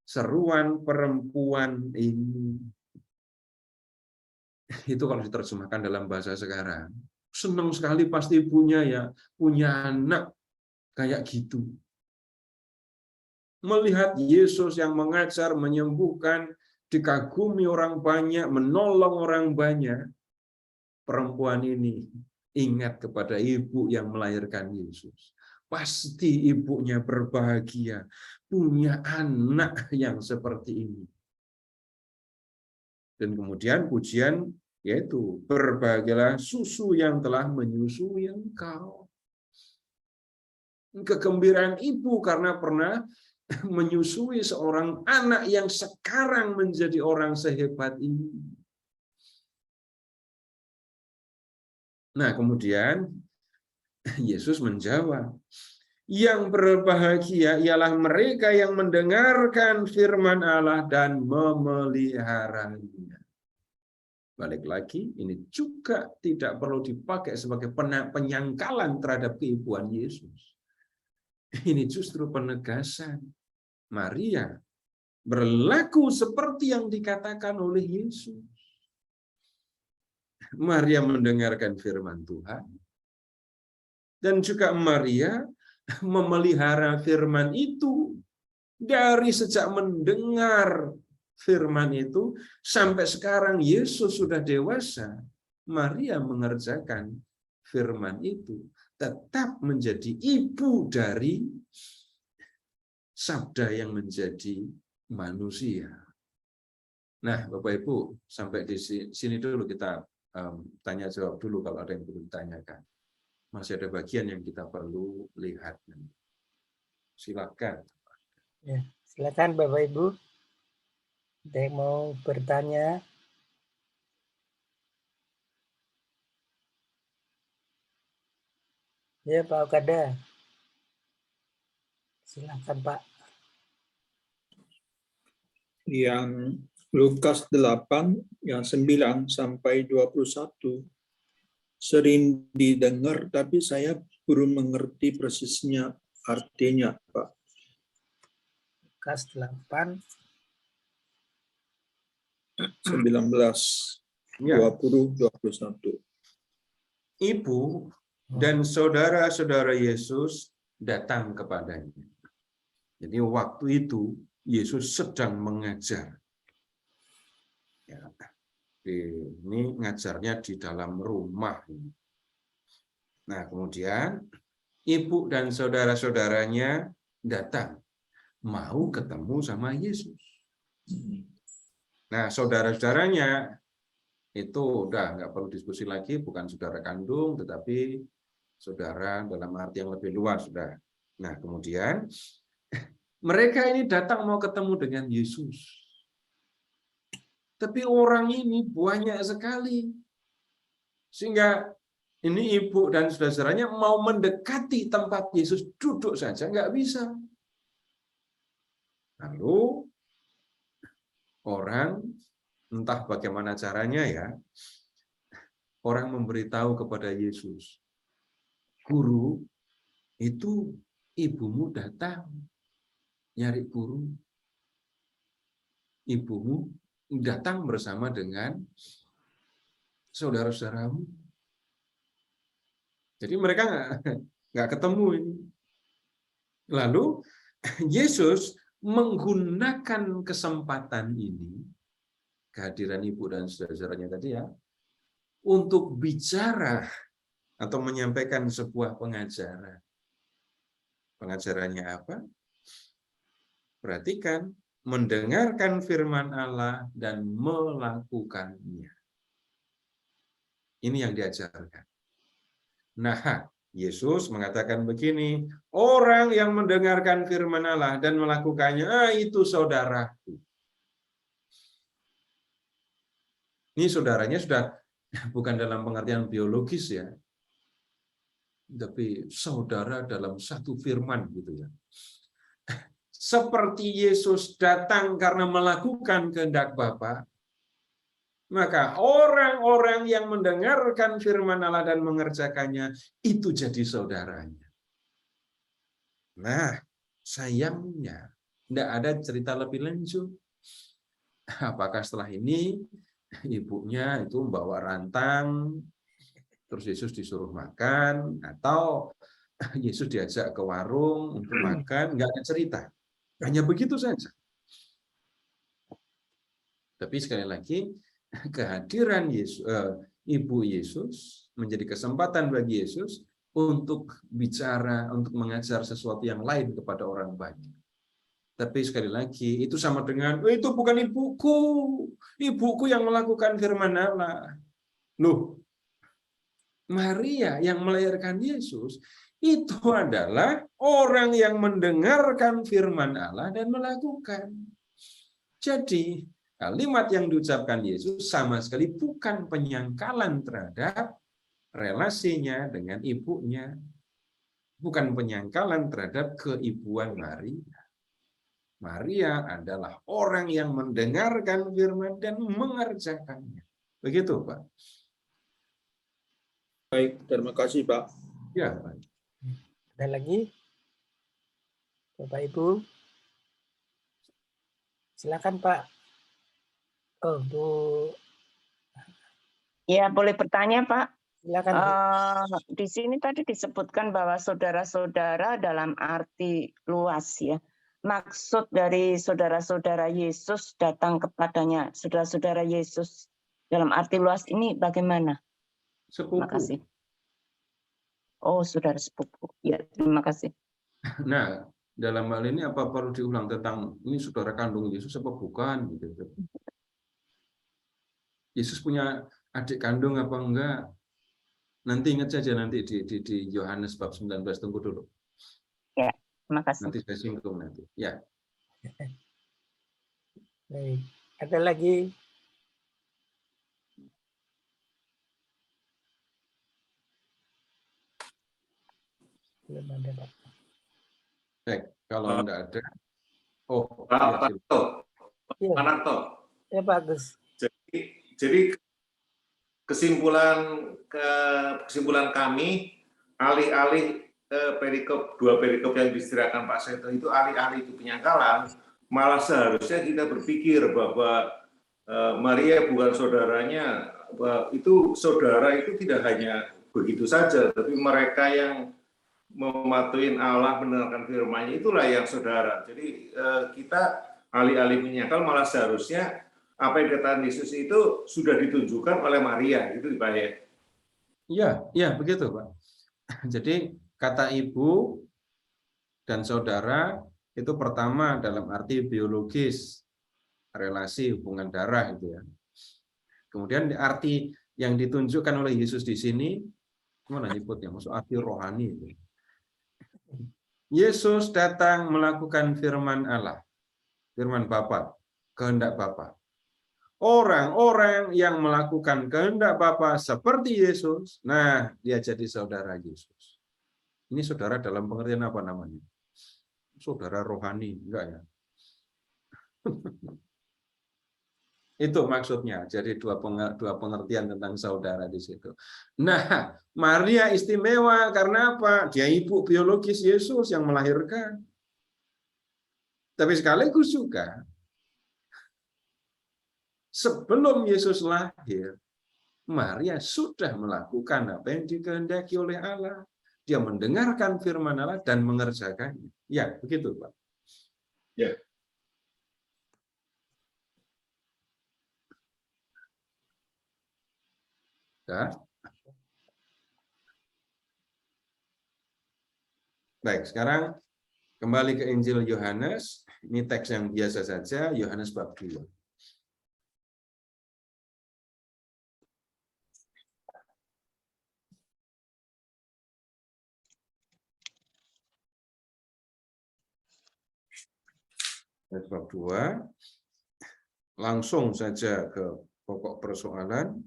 seruan perempuan ini. Itu kalau diterjemahkan dalam bahasa sekarang, senang sekali pasti ibunya ya punya anak kayak gitu. Melihat Yesus yang mengajar, menyembuhkan, dikagumi orang banyak, menolong orang banyak, perempuan ini ingat kepada ibu yang melahirkan Yesus. Pasti ibunya berbahagia, punya anak yang seperti ini. Dan kemudian pujian yaitu, "Berbahagialah susu yang telah menyusui engkau." Kegembiraan ibu karena pernah menyusui seorang anak yang sekarang menjadi orang sehebat ini. Nah, kemudian Yesus menjawab, "Yang berbahagia ialah mereka yang mendengarkan firman Allah dan memeliharanya." Balik lagi, ini juga tidak perlu dipakai sebagai penyangkalan terhadap keibuan Yesus. Ini justru penegasan. Maria berlaku seperti yang dikatakan oleh Yesus. Maria mendengarkan firman Tuhan. Dan juga Maria memelihara firman itu. Dari sejak mendengar firman itu, sampai sekarang Yesus sudah dewasa, Maria mengerjakan firman itu. Tetap menjadi ibu dari sabda yang menjadi manusia. Nah, Bapak Ibu, sampai di sini dulu kita tanya jawab dulu kalau ada yang perlu ditanyakan. Masih ada bagian yang kita perlu lihat. Silakan. Ya, silakan Bapak Ibu. Ada yang mau bertanya? Ya, Pak Okada. Silakan, Pak. Yang Lukas 8, yang 9 sampai 21, sering didengar, tapi saya belum mengerti persisnya artinya, Pak. Lukas 8, 19, 20, 21. Ibu dan saudara-saudara Yesus datang kepadanya. Jadi waktu itu Yesus sedang mengajar. Ya, ini ngajarnya di dalam rumah. Nah, kemudian ibu dan saudara-saudaranya datang, mau ketemu sama Yesus. Nah, saudara-saudaranya itu udah nggak perlu diskusi lagi, bukan saudara kandung, tetapi saudara dalam arti yang lebih luas sudah. Nah, kemudian mereka ini datang mau ketemu dengan Yesus. Tapi orang ini banyak sekali. Sehingga Ini ibu dan saudara-saudaranya mau mendekati tempat Yesus duduk saja nggak bisa. Lalu orang, entah bagaimana caranya ya, orang memberitahu kepada Yesus, "Guru, itu ibumu datang nyari guru. Ibumu datang bersama dengan saudara-saudaramu." Jadi mereka nggak ketemu ini. Lalu Yesus menggunakan kesempatan ini, kehadiran ibu dan saudara-saudaranya tadi ya, untuk bicara atau menyampaikan sebuah pengajaran. Pengajarannya apa? Perhatikan, mendengarkan firman Allah dan melakukannya. Ini yang diajarkan. Nah, Yesus mengatakan begini, orang yang mendengarkan firman Allah dan melakukannya, itu saudaraku. Ini saudaranya sudah bukan dalam pengertian biologis ya, tapi saudara dalam satu firman gitu ya. Seperti Yesus datang karena melakukan kehendak Bapa, maka orang-orang yang mendengarkan firman Allah dan mengerjakannya itu jadi saudaranya. Nah, sayangnya tidak ada cerita lebih lanjut. Apakah setelah ini ibunya itu membawa rantang, terus Yesus disuruh makan, atau Yesus diajak ke warung untuk makan? Nggak ada cerita. Hanya begitu saja. Tapi sekali lagi, kehadiran Yesus, Ibu Yesus menjadi kesempatan bagi Yesus untuk bicara, untuk mengajar sesuatu yang lain kepada orang banyak. Tapi sekali lagi, itu sama dengan, itu bukan ibuku. Ibuku yang melakukan firman Allah. Loh, Maria yang melahirkan Yesus, itu adalah orang yang mendengarkan firman Allah dan melakukan. Jadi, kalimat yang diucapkan Yesus sama sekali bukan penyangkalan terhadap relasinya dengan ibunya. Bukan penyangkalan terhadap keibuan Maria. Maria adalah orang yang mendengarkan firman dan mengerjakannya. Begitu, Pak. Baik, terima kasih, Pak. Ya, Pak. Ada lagi? Bapak Ibu? Silakan, Pak. Oh, Bu. Ya, boleh bertanya, Pak. Silakan, Bu. Di sini tadi disebutkan bahwa saudara-saudara dalam arti luas ya. Maksud dari saudara-saudara Yesus datang kepadanya, saudara-saudara Yesus dalam arti luas ini bagaimana? Terima Sepupu. kasih. Oh, saudara sepupu. Ya, terima kasih. Nah, dalam hal ini apa perlu diulang tentang ini saudara kandung Yesus apa bukan? Gitu. Yesus punya adik kandung apa enggak? Nanti ingat saja nanti di Yohanes bab 19, tunggu dulu. Ya, terima kasih. Nanti saya singgung nanti. Ya. Baik. Ada lagi? Belum ada, Pak. Baik, kalau enggak ada. Oh, Pak Narto. Iya. Pak Narto. Ya, Pak Gus. Jadi kesimpulan kami alih-alih dua perikop yang disediakan Pak Seto itu alih-alih itu penyangkalan, malah seharusnya kita berpikir bahwa Maria bukan saudaranya, itu saudara itu tidak hanya begitu saja, tapi mereka yang mematuhi Allah, mendengarkan firman-Nya, itulah yang saudara. Jadi kita alih-alih menyangkal, malah seharusnya apa yang dikatakan Yesus itu sudah ditunjukkan oleh Maria, gitu Pak ya? Iya, begitu Pak. Jadi kata ibu dan saudara itu pertama dalam arti biologis, relasi hubungan darah itu ya. Kemudian arti yang ditunjukkan oleh Yesus di sini, gimana nyebutnya? Maksud arti rohani itu. Yesus datang melakukan firman Allah, firman Bapa, kehendak Bapa. orang-orang yang melakukan kehendak Bapa seperti Yesus, nah dia jadi saudara Yesus. Ini saudara dalam pengertian apa namanya? Saudara rohani, enggak ya? Itu maksudnya. Jadi dua pengertian tentang saudara di situ. Nah, Maria istimewa karena apa? Dia ibu biologis Yesus yang melahirkan. Tapi sekaligus juga sebelum Yesus lahir, Maria sudah melakukan apa yang dikehendaki oleh Allah. Dia mendengarkan firman Allah dan mengerjakannya. Ya, begitu, Pak. Ya. Ya. Baik, sekarang kembali ke Injil Yohanes. Ini teks yang biasa saja, Yohanes bab 2. Bab 2. Langsung saja ke pokok persoalan.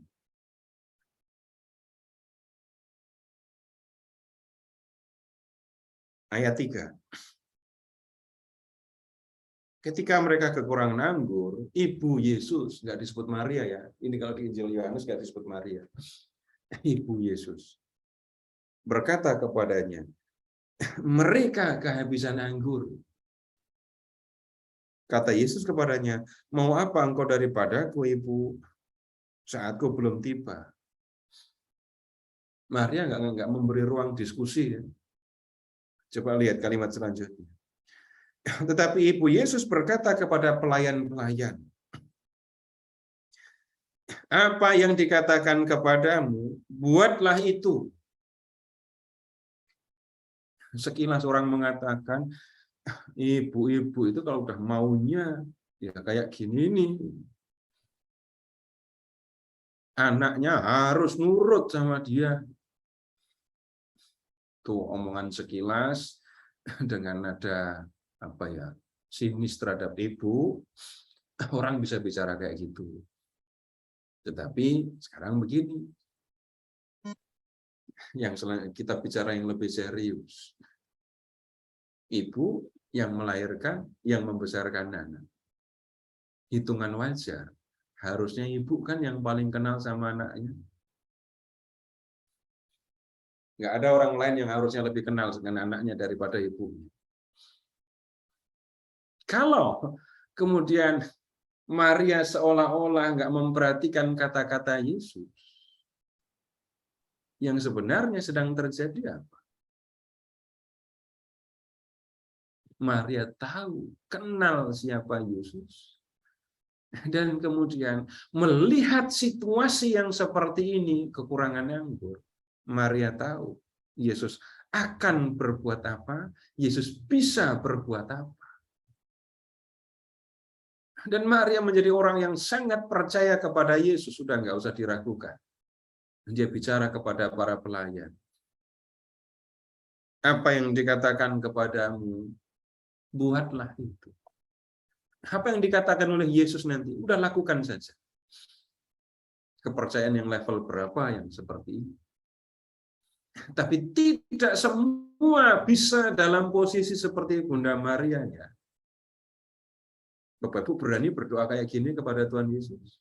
Ayat 3. Ketika mereka kekurangan anggur, ibu Yesus, nggak disebut Maria ya. Ini kalau di Injil Yohanes nggak disebut Maria. Ibu Yesus berkata kepadanya, mereka kehabisan anggur. Kata Yesus kepadanya, mau apa engkau daripadaku, ibu? Saatku belum tiba. Maria nggak memberi ruang diskusi. Ya. Coba lihat kalimat selanjutnya. Tetapi ibu Yesus berkata kepada pelayan-pelayan, apa yang dikatakan kepadamu, buatlah itu. Sekilas orang mengatakan, ibu-ibu itu kalau udah maunya, ya kayak gini nih. Anaknya harus nurut sama dia. Tuh omongan sekilas dengan nada apa ya, sinis terhadap ibu, orang bisa bicara kayak gitu. Tetapi sekarang begini, yang kita bicara yang lebih serius. Ibu yang melahirkan, yang membesarkan anak. Hitungan wajar. Harusnya ibu kan yang paling kenal sama anaknya. Nggak ada orang lain yang harusnya lebih kenal dengan anaknya daripada ibunya. Kalau kemudian Maria seolah-olah nggak memperhatikan kata-kata Yesus, yang sebenarnya sedang terjadi apa? Maria tahu, kenal siapa Yesus, dan kemudian melihat situasi yang seperti ini, kekurangan anggur. Maria tahu Yesus akan berbuat apa, Yesus bisa berbuat apa. Dan Maria menjadi orang yang sangat percaya kepada Yesus, sudah nggak usah diragukan. Dia bicara kepada para pelayan. Apa yang dikatakan kepadamu, buatlah itu. Apa yang dikatakan oleh Yesus nanti, udah lakukan saja. Kepercayaan yang level berapa yang seperti ini. Tapi tidak semua bisa dalam posisi seperti Bunda Maria ya. Bapak Ibu berani berdoa kayak gini kepada Tuhan Yesus?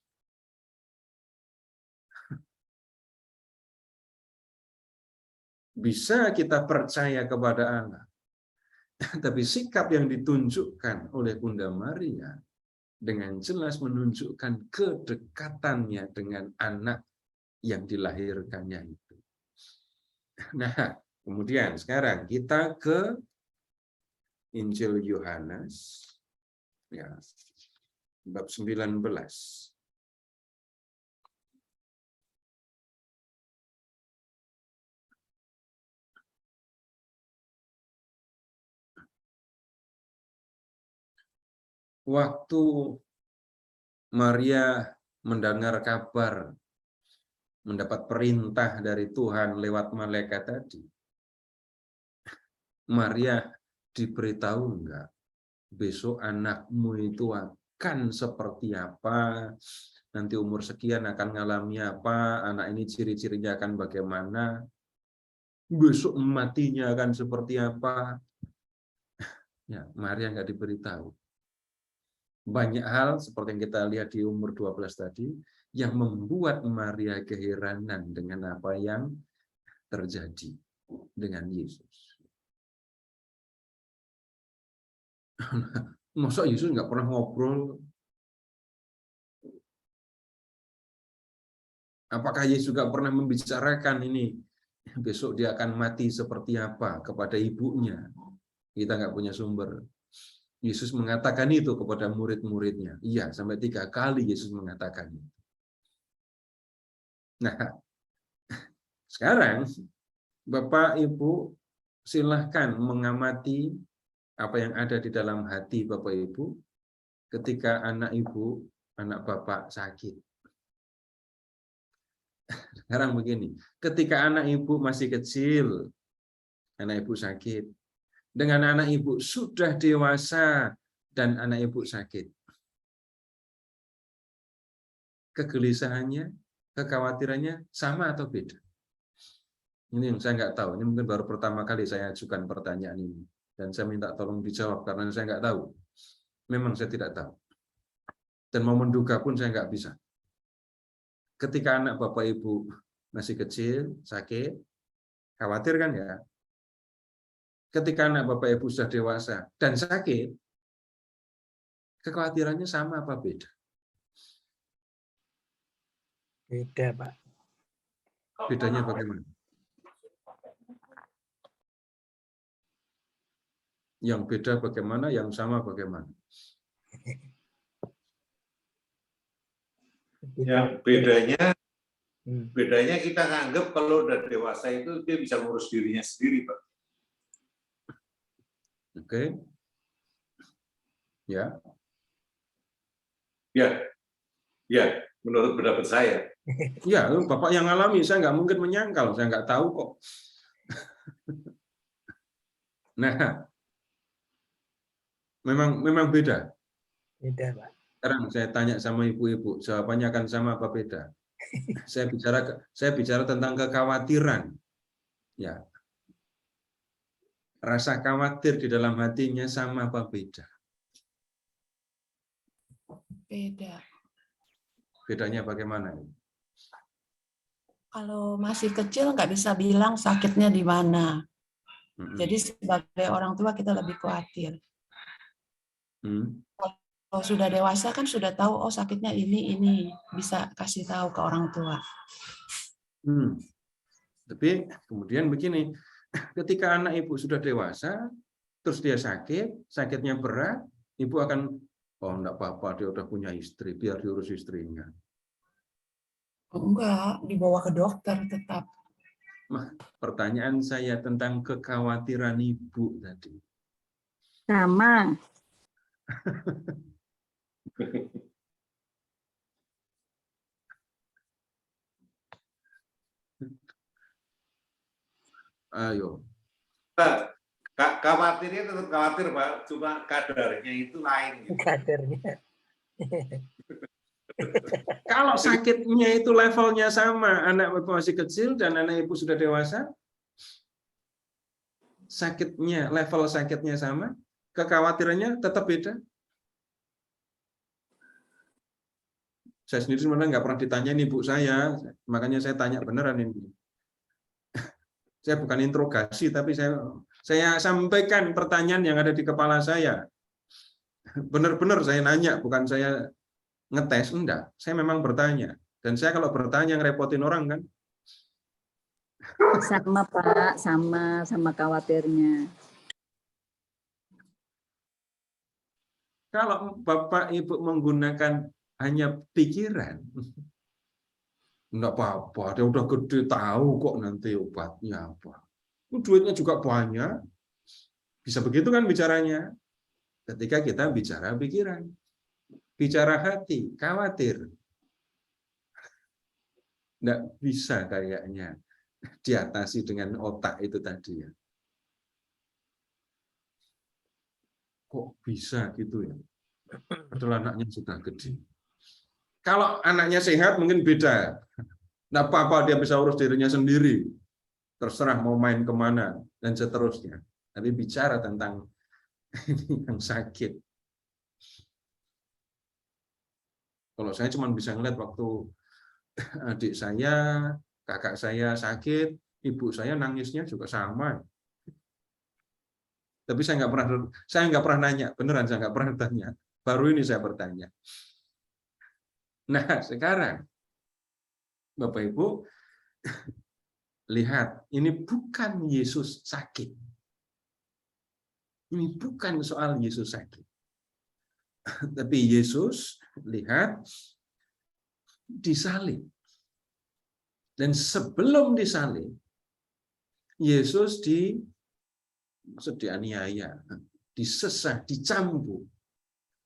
Bisa kita percaya kepada Allah. Tapi sikap yang ditunjukkan oleh Bunda Maria dengan jelas menunjukkan kedekatannya dengan anak yang dilahirkannya itu. Nah, kemudian sekarang kita ke Injil Yohanes. Ya, bab 19. Waktu Maria mendengar kabar, mendapat perintah dari Tuhan lewat malaikat tadi, Maria diberitahu enggak? Besok anakmu itu akan seperti apa, nanti umur sekian akan mengalami apa, anak ini ciri-cirinya akan bagaimana, besok matinya akan seperti apa. Ya, Maria nggak diberitahu. Banyak hal seperti yang kita lihat di umur 12 tadi yang membuat Maria keheranan dengan apa yang terjadi dengan Yesus. Masa Yesus nggak pernah ngobrol? Apakah Yesus nggak pernah membicarakan ini? Besok dia akan mati seperti apa kepada ibunya? Kita nggak punya sumber. Yesus mengatakan itu kepada murid-muridnya. Iya, sampai 3 kali Yesus mengatakan itu. Nah, sekarang Bapak Ibu silahkan mengamati apa yang ada di dalam hati Bapak Ibu ketika anak Ibu, anak Bapak sakit. Sekarang begini, ketika anak Ibu masih kecil, anak Ibu sakit. Dengan anak Ibu sudah dewasa dan anak Ibu sakit. Kegelisahannya, kekhawatirannya sama atau beda? Ini yang saya nggak tahu. Ini mungkin baru pertama kali saya ajukan pertanyaan ini. Dan saya minta tolong dijawab karena saya nggak tahu. Memang saya tidak tahu. Dan mau menduga pun saya nggak bisa. Ketika anak Bapak Ibu masih kecil, sakit, khawatir kan ya? Ketika anak Bapak Ibu sudah dewasa dan sakit, kekhawatirannya sama apa beda? Beda, Pak. Bedanya bagaimana? Yang beda bagaimana, yang sama bagaimana? Ya, bedanya kita nganggap kalau udah dewasa itu dia bisa ngurus dirinya sendiri, Pak. Oke. Ya. Ya, menurut pendapat saya. Ya, Bapak yang alami, saya nggak mungkin menyangkal, saya nggak tahu kok. Nah, memang beda. Beda, Pak. Sekarang saya tanya sama ibu-ibu, jawabannya akan sama apa beda? Saya bicara tentang kekhawatiran. Ya. Rasa khawatir di dalam hatinya sama apa beda? Beda. Bedanya bagaimana? Kalau masih kecil nggak bisa bilang sakitnya di mana. Jadi sebagai orang tua kita lebih khawatir. Kalau sudah dewasa kan sudah tahu, oh sakitnya ini bisa kasih tahu ke orang tua. Tapi kemudian begini, ketika anak ibu sudah dewasa, terus dia sakit, sakitnya berat, ibu akan, oh enggak apa-apa, dia udah punya istri, biar diurus istrinya. Enggak, dibawa ke dokter tetap. Pertanyaan saya tentang kekhawatiran ibu tadi. Sama. Ayo. Khawatirnya tetap khawatir, Pak. Cuma kadarnya itu lain. Kadarnya. Kalau sakitnya itu levelnya sama, anak ibu masih kecil dan anak ibu sudah dewasa, sakitnya, level sakitnya sama, kekhawatirannya tetap beda. Saya sendiri sebenarnya nggak pernah ditanyain ibu saya, makanya saya tanya beneran ini. Saya bukan interogasi, tapi saya sampaikan pertanyaan yang ada di kepala saya. Benar-benar saya nanya, bukan saya ngetes, enggak. Saya memang bertanya. Dan saya kalau bertanya ngerepotin orang kan. Sama Pak, sama khawatirnya. Kalau Bapak Ibu menggunakan hanya pikiran, enggak apa-apa, dia udah gede tahu kok nanti obatnya apa. Duitnya juga banyak. Bisa begitu kan bicaranya. Ketika kita bicara pikiran. Bicara hati, khawatir. Enggak bisa kayaknya diatasi dengan otak itu tadi ya. Kok bisa gitu ya? Padahal anaknya sudah gede. Kalau anaknya sehat mungkin beda. Nggak apa-apa, dia bisa urus dirinya sendiri. Terserah mau main kemana, dan seterusnya. Tapi bicara tentang yang sakit. Kalau saya cuma bisa ngeliat waktu adik saya, kakak saya sakit, ibu saya nangisnya juga sama. Tapi saya nggak pernah nanya, beneran saya nggak pernah tanya. Baru ini saya bertanya. Nah, sekarang Bapak Ibu lihat, ini bukan Yesus sakit. Ini bukan soal Yesus sakit. Tapi Yesus, lihat, disalib. Dan sebelum disalib, Yesus dianiaya, disesah, dicambuk.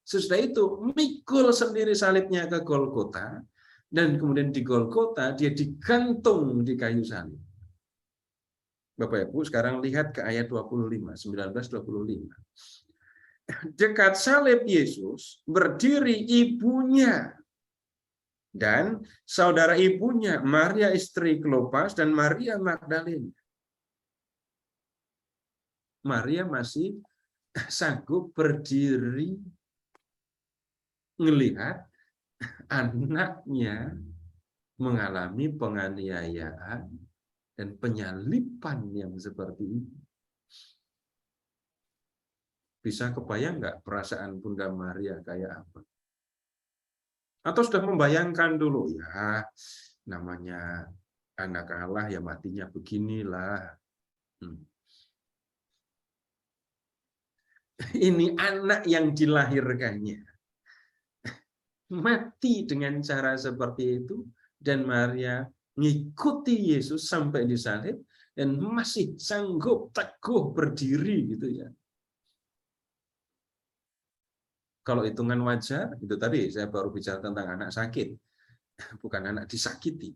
Sesudah itu, mikul sendiri salibnya ke Golgota, dan kemudian di Golgota dia digantung di kayu salib. Bapak Ibu sekarang lihat ke ayat 25, 19-25. Dekat salib Yesus berdiri ibunya dan saudara ibunya, Maria istri Klopas dan Maria Magdalena. Maria masih sanggup berdiri melihat anaknya mengalami penganiayaan dan penyaliban yang seperti ini. Bisa kebayang nggak perasaan Bunda Maria kayak apa? Atau sudah membayangkan dulu, ya namanya anak Allah ya matinya beginilah. Ini anak yang dilahirkannya mati dengan cara seperti itu, dan Maria ngikuti Yesus sampai disalib dan masih sanggup teguh berdiri gitu ya. Kalau hitungan wajar, itu tadi saya baru bicara tentang anak sakit, bukan anak disakiti.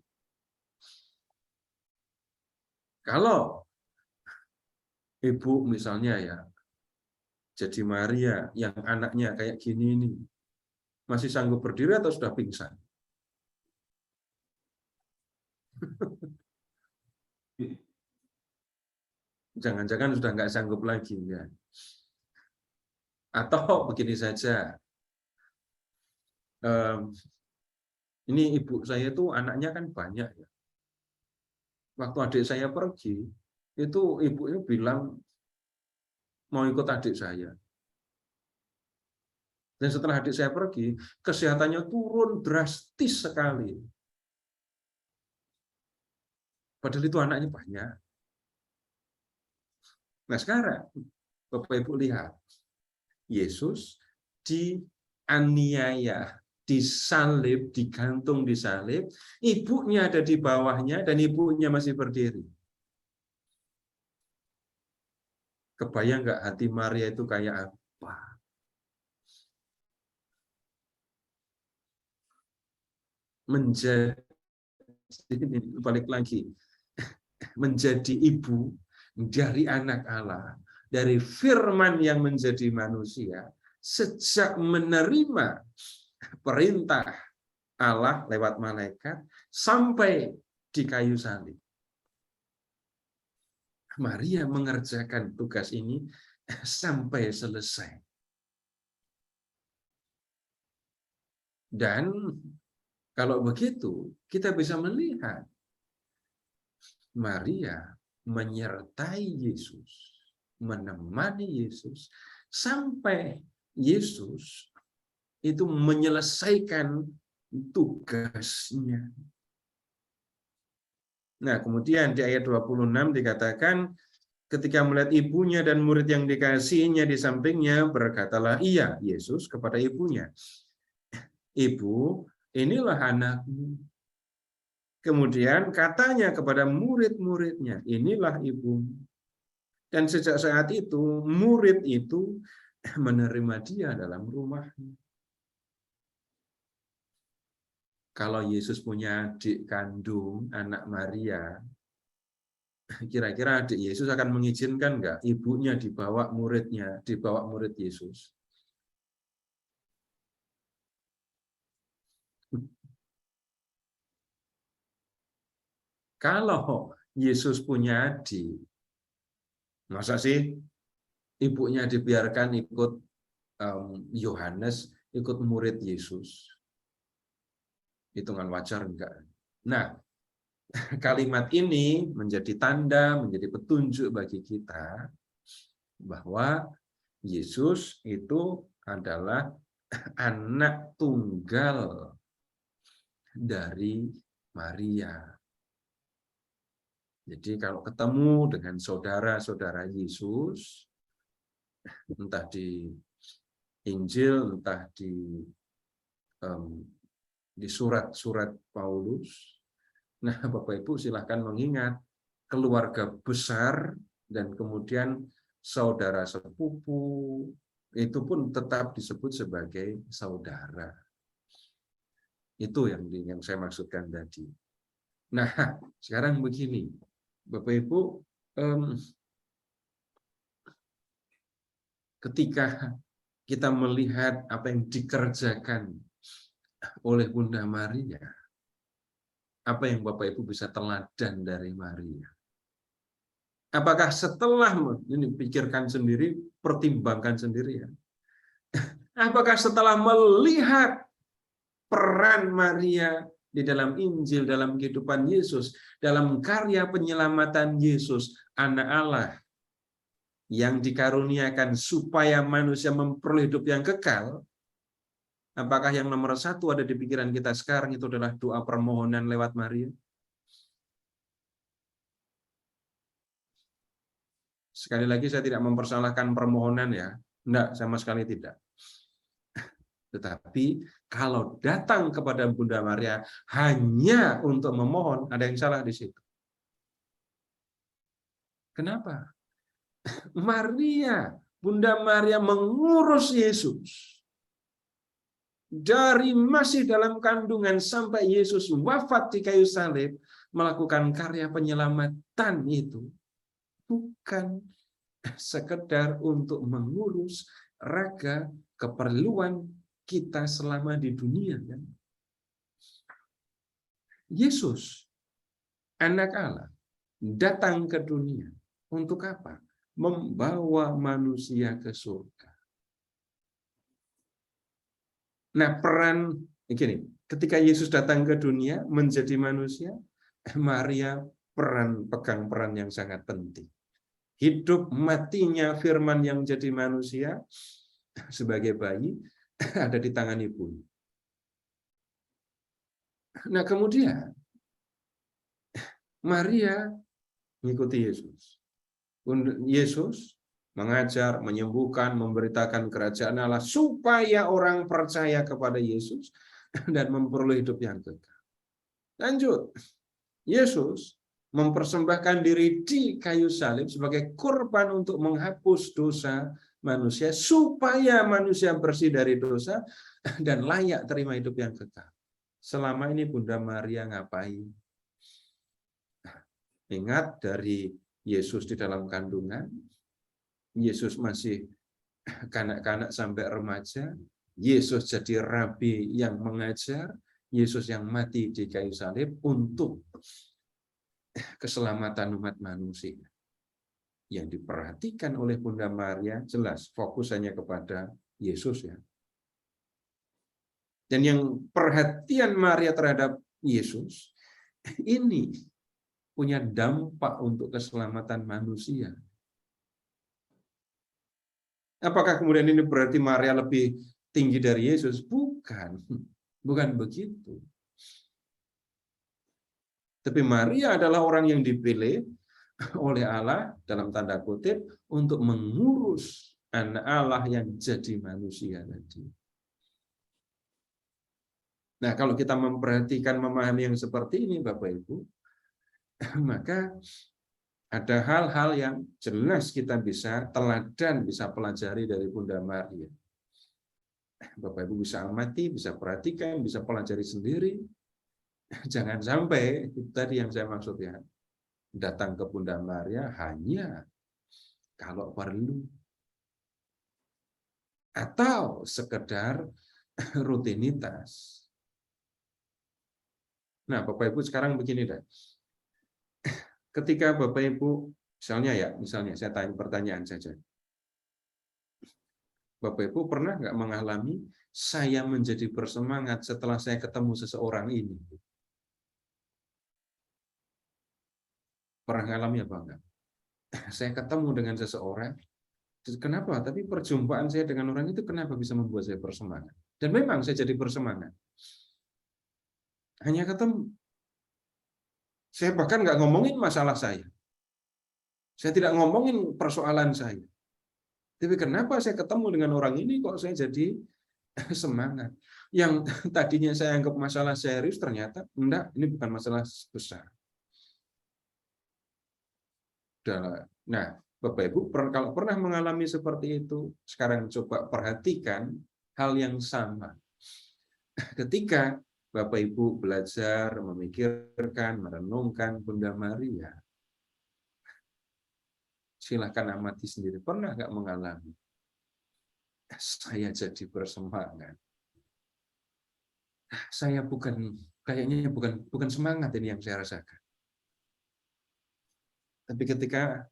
Kalau ibu misalnya ya, jadi Maria yang anaknya kayak gini ini, masih sanggup berdiri atau sudah pingsan? Jangan-jangan sudah nggak sanggup lagi ya. Atau begini saja, ini ibu saya itu anaknya kan banyak ya. Waktu adik saya pergi, itu ibunya bilang mau ikut adik saya. Dan setelah adik saya pergi, kesehatannya turun drastis sekali. Padahal itu anaknya banyak. Nah sekarang, Bapak Ibu lihat, Yesus dianiaya, disalib, digantung di salib, ibunya ada di bawahnya, dan ibunya masih berdiri. Kebayang nggak hati Maria itu kayak apa? Menjadi, balik lagi, menjadi ibu dari anak Allah, dari firman yang menjadi manusia, sejak menerima perintah Allah lewat malaikat sampai di kayu salib. Maria mengerjakan tugas ini sampai selesai. Dan kalau begitu, kita bisa melihat Maria menyertai Yesus, menemani Yesus, sampai Yesus itu menyelesaikan tugasnya. Nah, kemudian di ayat 26 dikatakan, ketika melihat ibunya dan murid yang dikasihinya di sampingnya, berkatalah ia, Yesus, kepada ibunya, Ibu, inilah anakmu. Kemudian katanya kepada murid-muridnya, inilah ibumu. Dan sejak saat itu, murid itu menerima dia dalam rumahnya. Kalau Yesus punya adik kandung, anak Maria, kira-kira adik Yesus akan mengizinkan nggak ibunya dibawa muridnya, dibawa murid Yesus? Kalau Yesus punya adik, masa sih ibunya dibiarkan ikut Yohanes, ikut murid Yesus? Hitungan wajar enggak? Nah, kalimat ini menjadi tanda, menjadi petunjuk bagi kita bahwa Yesus itu adalah anak tunggal dari Maria. Jadi kalau ketemu dengan saudara-saudara Yesus, entah di Injil, entah di surat-surat Paulus, nah Bapak Ibu silahkan mengingat keluarga besar dan kemudian saudara sepupu, itu pun tetap disebut sebagai saudara. Itu yang saya maksudkan tadi. Nah, sekarang begini, Bapak Ibu, ketika kita melihat apa yang dikerjakan oleh Bunda Maria, apa yang Bapak Ibu bisa teladan dari Maria? Apakah setelah ini pikirkan sendiri, pertimbangkan sendiri ya? Apakah setelah melihat peran Maria di dalam Injil, dalam kehidupan Yesus, dalam karya penyelamatan Yesus, anak Allah yang dikaruniakan supaya manusia memperoleh hidup yang kekal, apakah yang nomor satu ada di pikiran kita sekarang itu adalah doa permohonan lewat Maria? Sekali lagi saya tidak mempersalahkan permohonan ya, enggak, sama sekali tidak. Tetapi kalau datang kepada Bunda Maria hanya untuk memohon, ada yang salah di situ. Kenapa? Maria, Bunda Maria mengurus Yesus. Dari masih dalam kandungan sampai Yesus wafat di kayu salib, melakukan karya penyelamatan itu bukan sekedar untuk mengurus raga keperluan kita selama di dunia. Kan? Yesus, anak Allah, datang ke dunia. Untuk apa? Membawa manusia ke surga. Nah, peran begini, ketika Yesus datang ke dunia menjadi manusia, Maria pegang peran yang sangat penting. Hidup matinya firman yang menjadi manusia sebagai bayi ada di tangan ibu. Nah, kemudian Maria mengikuti Yesus. Yesus mengajar, menyembuhkan, memberitakan kerajaan Allah supaya orang percaya kepada Yesus dan memperoleh hidup yang kekal. Lanjut, Yesus mempersembahkan diri di kayu salib sebagai korban untuk menghapus dosa manusia supaya manusia bersih dari dosa dan layak terima hidup yang kekal. Selama ini Bunda Maria ngapain? Ingat dari Yesus di dalam kandungan, Yesus masih kanak-kanak sampai remaja, Yesus jadi rabi yang mengajar, Yesus yang mati di kayu salib untuk keselamatan umat manusia. Yang diperhatikan oleh Bunda Maria jelas fokusannya kepada Yesus ya. Dan yang perhatian Maria terhadap Yesus ini punya dampak untuk keselamatan manusia. Apakah kemudian ini berarti Maria lebih tinggi dari Yesus? Bukan. Bukan begitu. Tapi Maria adalah orang yang dipilih oleh Allah dalam tanda kutip untuk mengurus anak Allah yang jadi manusia tadi. Nah, kalau kita memperhatikan, memahami yang seperti ini, Bapak Ibu, maka ada hal-hal yang jelas kita bisa teladan, bisa pelajari dari Bunda Maria. Bapak Ibu bisa amati, bisa perhatikan, bisa pelajari sendiri. Jangan sampai, itu tadi yang saya maksud ya, datang ke Bunda Maria hanya kalau perlu. Atau sekedar rutinitas. Nah, Bapak Ibu sekarang begini deh. Ketika Bapak Ibu, misalnya saya tanya pertanyaan saja. Bapak Ibu pernah nggak mengalami saya menjadi bersemangat setelah saya ketemu seseorang ini? Pernah ngalami apa enggak? Saya ketemu dengan seseorang, kenapa? Tapi perjumpaan saya dengan orang itu kenapa bisa membuat saya bersemangat? Dan memang saya jadi bersemangat. Hanya ketemu. Saya bahkan nggak ngomongin masalah saya. Saya tidak ngomongin persoalan saya. Tapi kenapa saya ketemu dengan orang ini kok saya jadi semangat? Yang tadinya saya anggap masalah serius, ternyata enggak, ini bukan masalah besar. Nah, Bapak Ibu, kalau pernah mengalami seperti itu, sekarang coba perhatikan hal yang sama. Ketika Bapak Ibu belajar, memikirkan, merenungkan Bunda Maria, silahkan amati sendiri. Pernah nggak mengalami? Saya jadi bersemangat. Saya kayaknya bukan semangat ini yang saya rasakan. Tapi ketika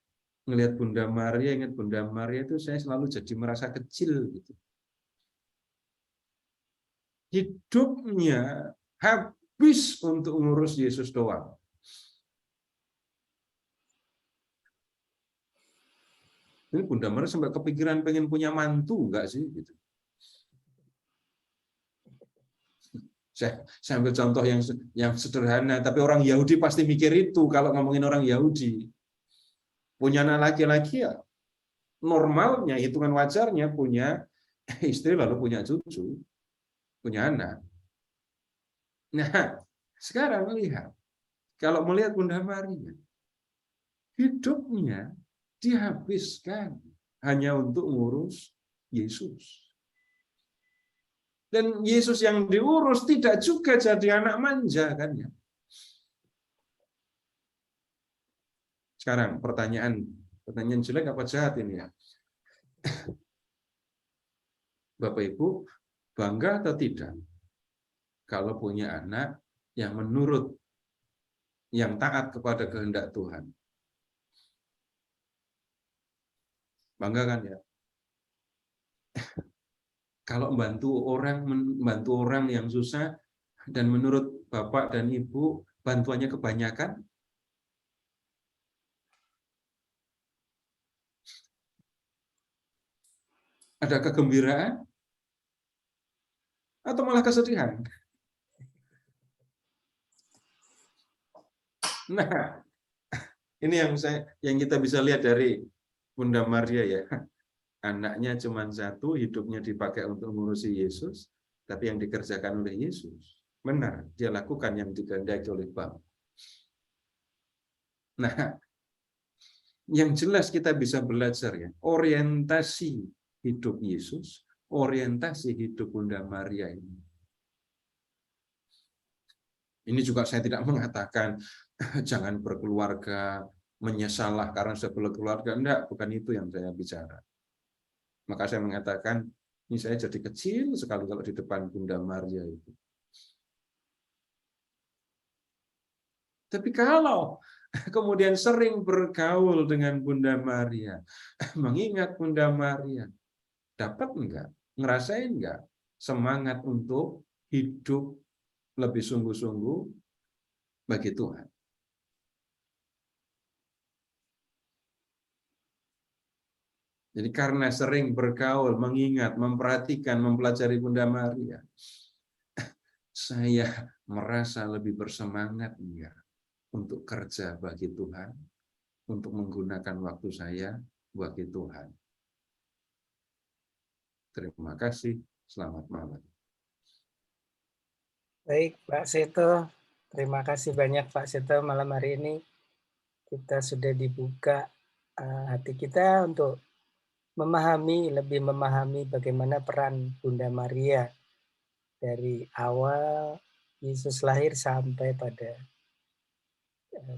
melihat Bunda Maria, ingat Bunda Maria itu saya selalu jadi merasa kecil gitu. Hidupnya habis untuk ngurus Yesus doang. Ini Bunda Maria sampai kepikiran pengen punya mantu enggak sih gitu. Saya ambil contoh yang sederhana, tapi orang Yahudi pasti mikir itu kalau ngomongin orang Yahudi. Punya anak laki-laki ya normalnya, hitungan wajarnya punya istri lalu punya cucu, punya anak. Nah, sekarang lihat, kalau melihat Bunda Maria, hidupnya dihabiskan hanya untuk ngurus Yesus. Dan Yesus yang diurus tidak juga jadi anak manja kan ya. Sekarang pertanyaan jelek apa jahat ini ya? Bapak Ibu, bangga atau tidak kalau punya anak yang menurut, yang taat kepada kehendak Tuhan? Bangga kan ya? Kalau membantu orang yang susah, dan menurut Bapak dan Ibu, bantuannya kebanyakan, ada kegembiraan atau malah kesedihan? Nah, ini yang kita bisa lihat dari Bunda Maria ya. Anaknya cuma satu, hidupnya dipakai untuk mengurusi Yesus, tapi yang dikerjakan oleh Yesus. Benar, dia lakukan yang dikehendaki oleh Bapa. Nah, yang jelas kita bisa belajar ya, orientasi hidup Yesus, orientasi hidup Bunda Maria ini. Ini juga saya tidak mengatakan jangan berkeluarga, menyesalah karena sudah berkeluarga. Enggak, bukan itu yang saya bicara. Maka saya mengatakan, ini saya jadi kecil sekali kalau di depan Bunda Maria itu. Tapi kalau kemudian sering bergaul dengan Bunda Maria, mengingat Bunda Maria, dapat enggak, ngerasain enggak semangat untuk hidup lebih sungguh-sungguh bagi Tuhan? Jadi karena sering bergaul, mengingat, memperhatikan, mempelajari Bunda Maria, saya merasa lebih bersemangat enggak untuk kerja bagi Tuhan, untuk menggunakan waktu saya bagi Tuhan. Terima kasih, selamat malam. Baik, Pak Seto. Terima kasih banyak Pak Seto malam hari ini. Kita sudah dibuka hati kita untuk lebih memahami bagaimana peran Bunda Maria dari awal Yesus lahir sampai pada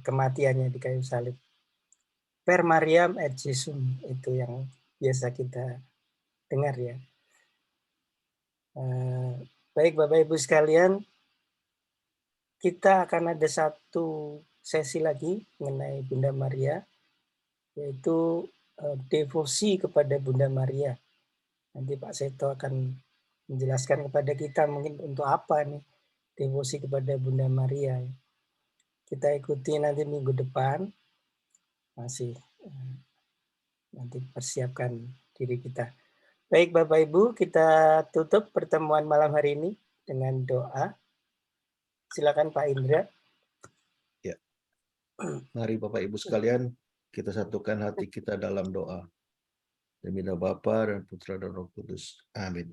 kematiannya di kayu salib. Per Mariam et Jesum, itu yang biasa kita dengar ya. Baik Bapak Ibu sekalian, kita akan ada satu sesi lagi mengenai Bunda Maria, yaitu devosi kepada Bunda Maria. Nanti Pak Seto akan menjelaskan kepada kita mungkin untuk apa nih devosi kepada Bunda Maria. Kita ikuti nanti minggu depan, masih nanti persiapkan diri kita. Baik Bapak Ibu, kita tutup pertemuan malam hari ini dengan doa. Silakan Pak Indra. Ya. Mari Bapak Ibu sekalian, kita satukan hati kita dalam doa. Demi nama Bapa dan Putra dan Roh Kudus. Amin.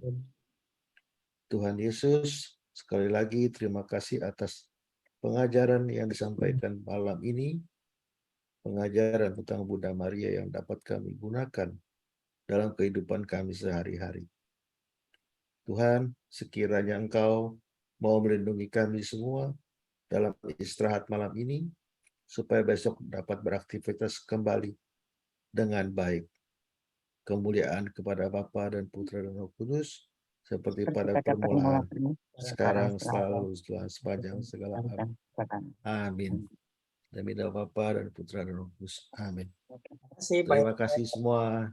Tuhan Yesus, sekali lagi terima kasih atas pengajaran yang disampaikan malam ini, pengajaran tentang Bunda Maria yang dapat kami gunakan dalam kehidupan kami sehari-hari. Tuhan, sekiranya Engkau mau melindungi kami semua dalam istirahat malam ini, supaya besok dapat beraktivitas kembali dengan baik. Kemuliaan kepada Bapa dan Putra dan Roh Kudus, seperti pada permulaan, sekarang, selalu, sepanjang segala abad. Amin. Demi nama Bapa dan Putra dan Roh Kudus. Amin. Terima kasih semua.